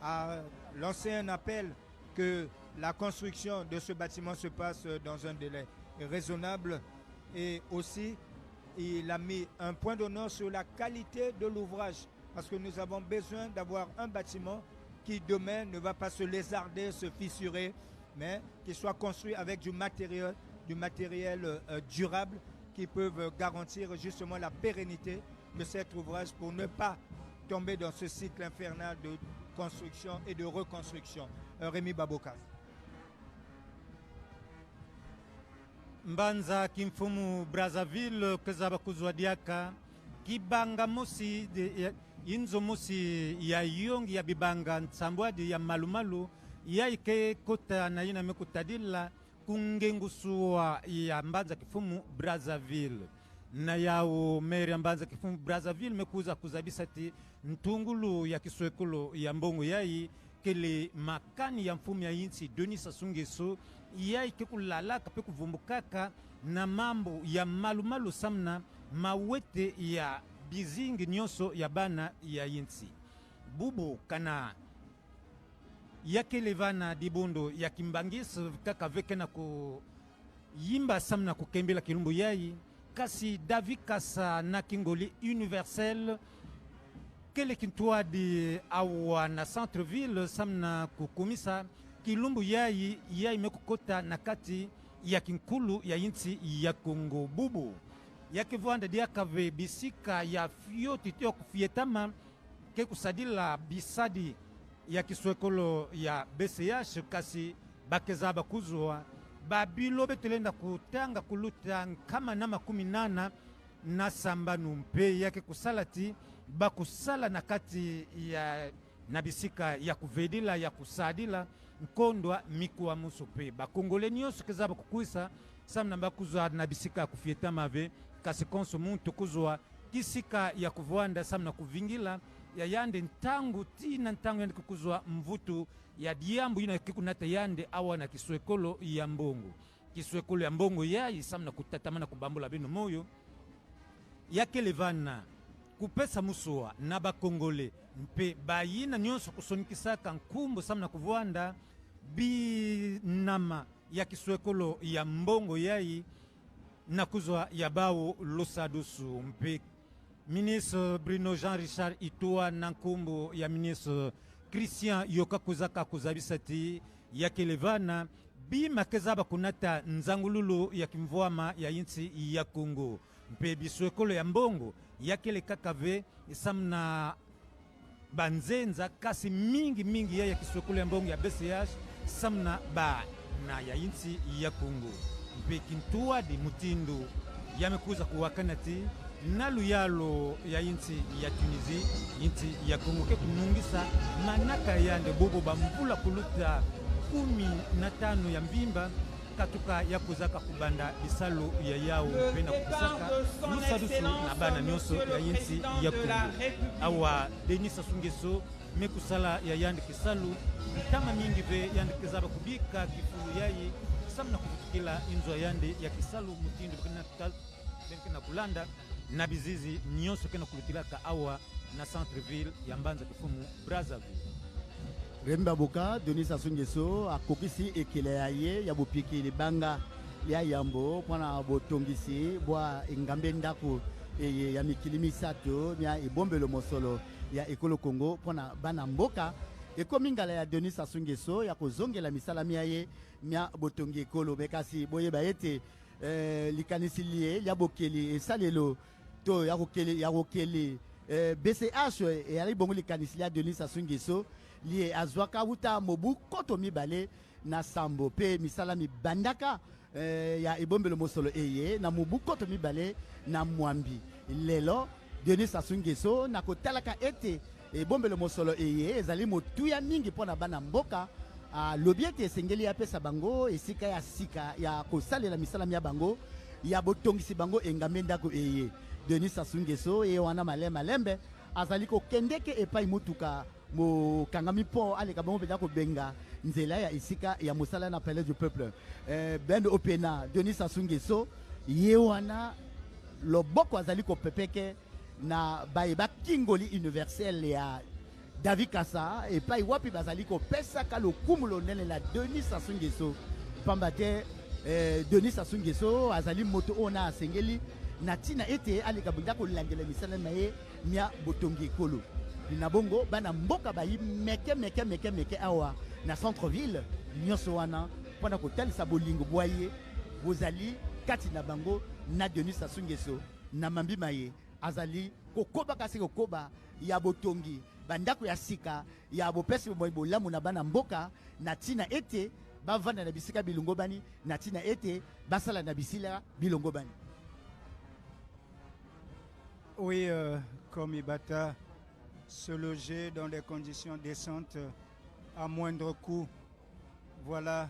a lancé un appel que la construction de ce bâtiment se passe dans un délai raisonnable et aussi il a mis un point d'honneur sur la qualité de l'ouvrage parce que nous avons besoin d'avoir un bâtiment qui demain ne va pas se lézarder, se fissurer, mais qui soit construit avec du matériel durable qui peuvent garantir justement la pérennité de cet ouvrage pour ne pas tomber dans ce cycle infernal de construction et de reconstruction. Rémi Baboka. Mbanza kimfumu Brazzaville kezaba kuzwadiaka kibanga mosi inzo mosi ya yongi ya bibanga nsambwadi ya malumalu ya ike kota na ina mekutadila kungengusuwa ya Mbanza kifumu Brazzaville na yao meri ya Mbanza kifumu Brazzaville mekuza kuzabisati ntungulu ya kiswekulu ya mbongo yai kele makani ya mfumu ya insi Denis Sassou Nguesso yai kekulalaka pe kuvumbukaka na mambo ya malumalu samna mawete ya bizingi nyonso ya bana ya insi bubu kana yakele vana dibondo ya kimbangis kaka veke na ku yimba samna kukembela kilumbu yai kasi David Kasa na kingoli universel kele kintua di awa na centre-ville samna kukumisa kilumbu yai mekukota na kati ya kinkulu ya inti ya Kongo bubu yakivwanda dia kave bisika ya fioti tio kufietama ke kusadila bisadi ya kiswekolo ya BCH kasi bakezaba kuzwa babilo betelenda kutanga kuluta kama na 18 na samba numpe yake kusalati bakusala na kati ya nabisika ya kuvedila ya kusadila nkondwa mikuwa musope bakongole nyonso kezaba kukuisa samna bakuzwa nabisika kufieta mave kasi konso muntu kuzwa kisika ya kuvwanda samna kuvingila ya yande ntangu tina ntangu yande kukuzwa mvutu ya diambu yina kikunata yande awa na kiswekolo ya mbongo ya samna kutatamana kubambula bino moyo yake levana kupesa musuwa na bakongole mpe bayina nyonso kusonikisaka nkumbo samna kuvwanda binama ya kiswekolo ya mbongo yai na kuzwa ya bao losadusu mpe ministre Bruno Jean-Richard Itua na nkumbo ya ministre Christian Yoka kuzaka kuzabisati ya kelevana bima kezaba kunata nzangululu ya kimvwama ya insi ya Kongo mpe biswekolo ya mbongo ya kele kakave samna banzenza kasi mingi ya kiswekolo ya mbongo ya BCH samna ba na ya insi ya Kongo mpe kintua di mutindu yamekuza kuwakanati na luyalo ya inti ya Tunisie inti ya Kongo ke kunungisa manaka yande bobo bambula kuluta 15 ya mbimba katuka ya kuzaka kubanda bisalo ya yao pena kukusaka musadusu na bana nyonso ya inti ya Kongo awa Denis Sassou Nguesso mekusala ya yande kisalu kama mingi ve yande kezaba kubika kifulu yayi samna kufikila inzo yande ya kisalu mutindu kena kulanda na bizizi nyonso kena kulutilaka awa na centre-ville ya Mbanza kifumu Brazzaville. Remba Boka, Denis Sassou Nguesso akokisi ekele ya ye ya bopiki libanga ya yambo pona botongisi bwa ngambe ndako ya mikili misato ya ebombelo mosolo ya ekolo Kongo pona bana mboka ekomi ngala ya Denis Sassou Nguesso ya kozongela misala mia ye mia botongi ekolo bekasi boyeba ete likanisi liye ya bokeli esalelo to ya rokeli BCH et ali bongo likanisi ya Denis Sassou Nguesso lié azwaka wuta mobu koto mibale na sambo pe misala mi bandaka ya ebombelo mosolo eye na mobu koto mibale na mwambi lelo Denis Sassou Nguesso na kotalaka ete ebombelo mosolo eye ezali motuya mingi pona bana mboka lobiete esengeli ya pesa bango esika ya sika ya kosalela misala ya bango ya botongisi bango engambe ndako eye Denis Sassou Nguesso e wana malembe azali ko kendeke epai mutuka mo kangami po aleka bango peda ko benga nzela ya isika ya mosala na palais du peuple ben opena Denis Sassou Nguesso ye wana loboko azali ko pepeke na baeba kingoli universel ya David Kasa epai wapi bazali ko pesa ka lokumulo nene la Denis Sassou Nguesso pambate Denis Sassou Nguesso azali moto ona asengeli na tina ete aleka bunda ko langela misala na ye mia botongi ekolo na bongo bana mboka bayi meke awa na centre ville nyonso wana mpona kotalisa bolingo boye bozali kati na bango na Denis Sassou Nguesso na mambima ye azali kokoba kasi kokoba ya botongi bandako ya sika ya bopesi bolamu na bana mboka na tina ete bavanda na bisika bilongo bani na tina ete basala na bisila bilongo bani. Oui, comme Ibata, se loger dans des conditions décentes à moindre coût. Voilà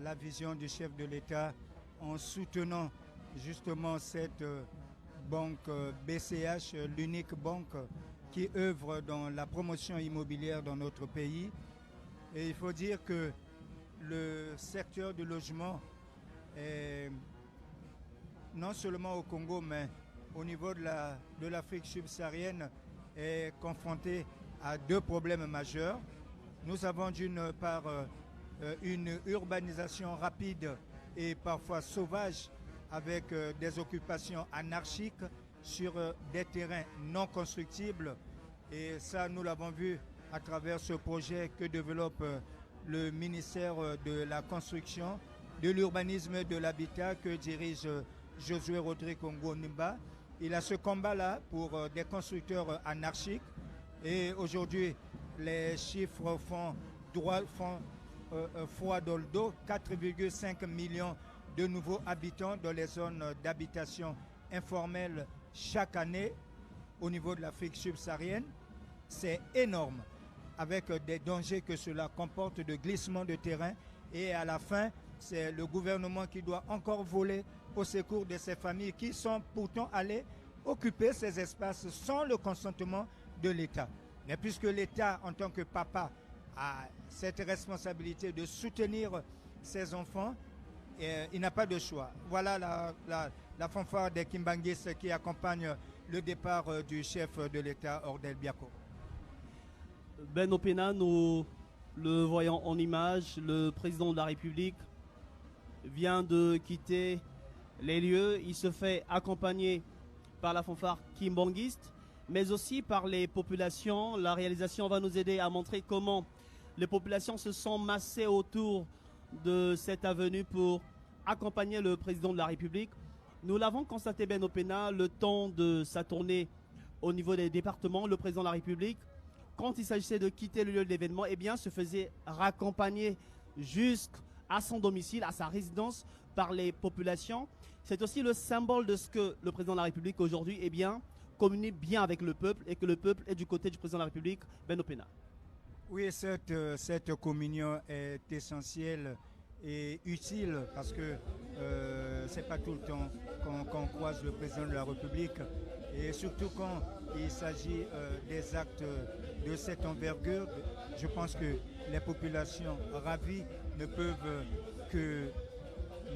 la vision du chef de l'État en soutenant justement cette banque BCH, l'unique banque qui œuvre dans la promotion immobilière dans notre pays. Et il faut dire que le secteur du logement est non seulement au Congo, mais au niveau de l'Afrique subsaharienne est confronté à deux problèmes majeurs. Nous avons d'une part une urbanisation rapide et parfois sauvage avec des occupations anarchiques sur des terrains non constructibles. Et ça, nous l'avons vu à travers ce projet que développe le ministère de la Construction, de l'Urbanisme et de l'Habitat que dirige Josué Rodrigue Congo Nimba. Il a ce combat-là pour des constructeurs anarchiques. Et aujourd'hui, les chiffres font foi dans le dos. 4,5 millions de nouveaux habitants dans les zones d'habitation informelle chaque année au niveau de l'Afrique subsaharienne. C'est énorme, avec des dangers que cela comporte de glissement de terrain. Et à la fin, c'est le gouvernement qui doit encore voler au secours de ces familles qui sont pourtant allées occuper ces espaces sans le consentement de l'État. Mais puisque l'État, en tant que papa, a cette responsabilité de soutenir ses enfants, il n'a pas de choix. Voilà la fanfare des Kimbanguis qui accompagne le départ du chef de l'État, Ordel Biako. Ben Opena, nous le voyons en image, le président de la République vient de quitter les lieux. Il se fait accompagner par la fanfare kimbanguiste, mais aussi par les populations. La réalisation va nous aider à montrer comment les populations se sont massées autour de cette avenue pour accompagner le président de la République. Nous l'avons constaté, Ben Opena, le temps de sa tournée au niveau des départements, le président de la République, quand il s'agissait de quitter le lieu de l'événement, eh bien, se faisait raccompagner jusqu'à son domicile, à sa résidence, par les populations. C'est aussi le symbole de ce que le président de la République aujourd'hui, eh bien, communique bien avec le peuple et que le peuple est du côté du président de la République, Ben Opena. Oui, cette communion est essentielle et utile parce que ce n'est pas tout le temps qu'on croise le président de la République et surtout quand il s'agit des actes de cette envergure. Je pense que les populations ravies ne peuvent que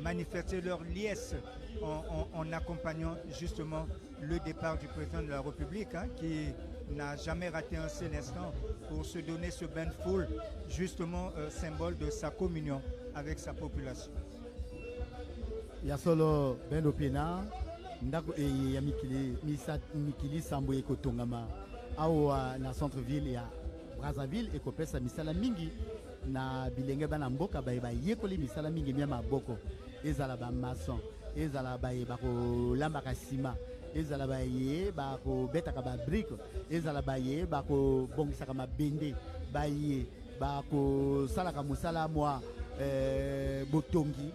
manifester leur liesse en accompagnant justement le départ du président de la République qui n'a jamais raté un seul instant pour se donner ce bain de foule, justement symbole de sa communion avec sa population. Il y a solo Ben Opena, ndako ya mikili sambo ekotongama awa na centre-ville ya Brazzaville ekopesa misala mingi na bilenge bana mboka ba yekoli misala mingi mia maboko ezala ba maçon ezala ba ko lamba ka ciment ezala ba ye ba ko betaka ba brique ezala ba ye ba ko bongisa ka mabende ba ye ba ko salaka musala mwa botongi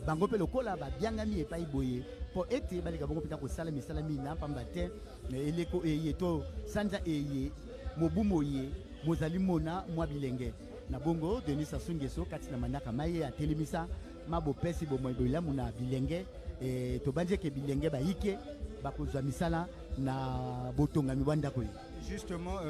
bango pe lokola ba biangami epai boye po ete balika bango pita ko sala misala mina pamba te eleko eyeto sanja eye mobumo ye mozali mona mwa bilenge na bongo Denis Sassou Nguesso kati na manaka maye ya telemisa mabo pesi bomo ebola muna bilenge to banje ke bilenge ba ike ba kozwa misala na botonga mi banda ko. Justement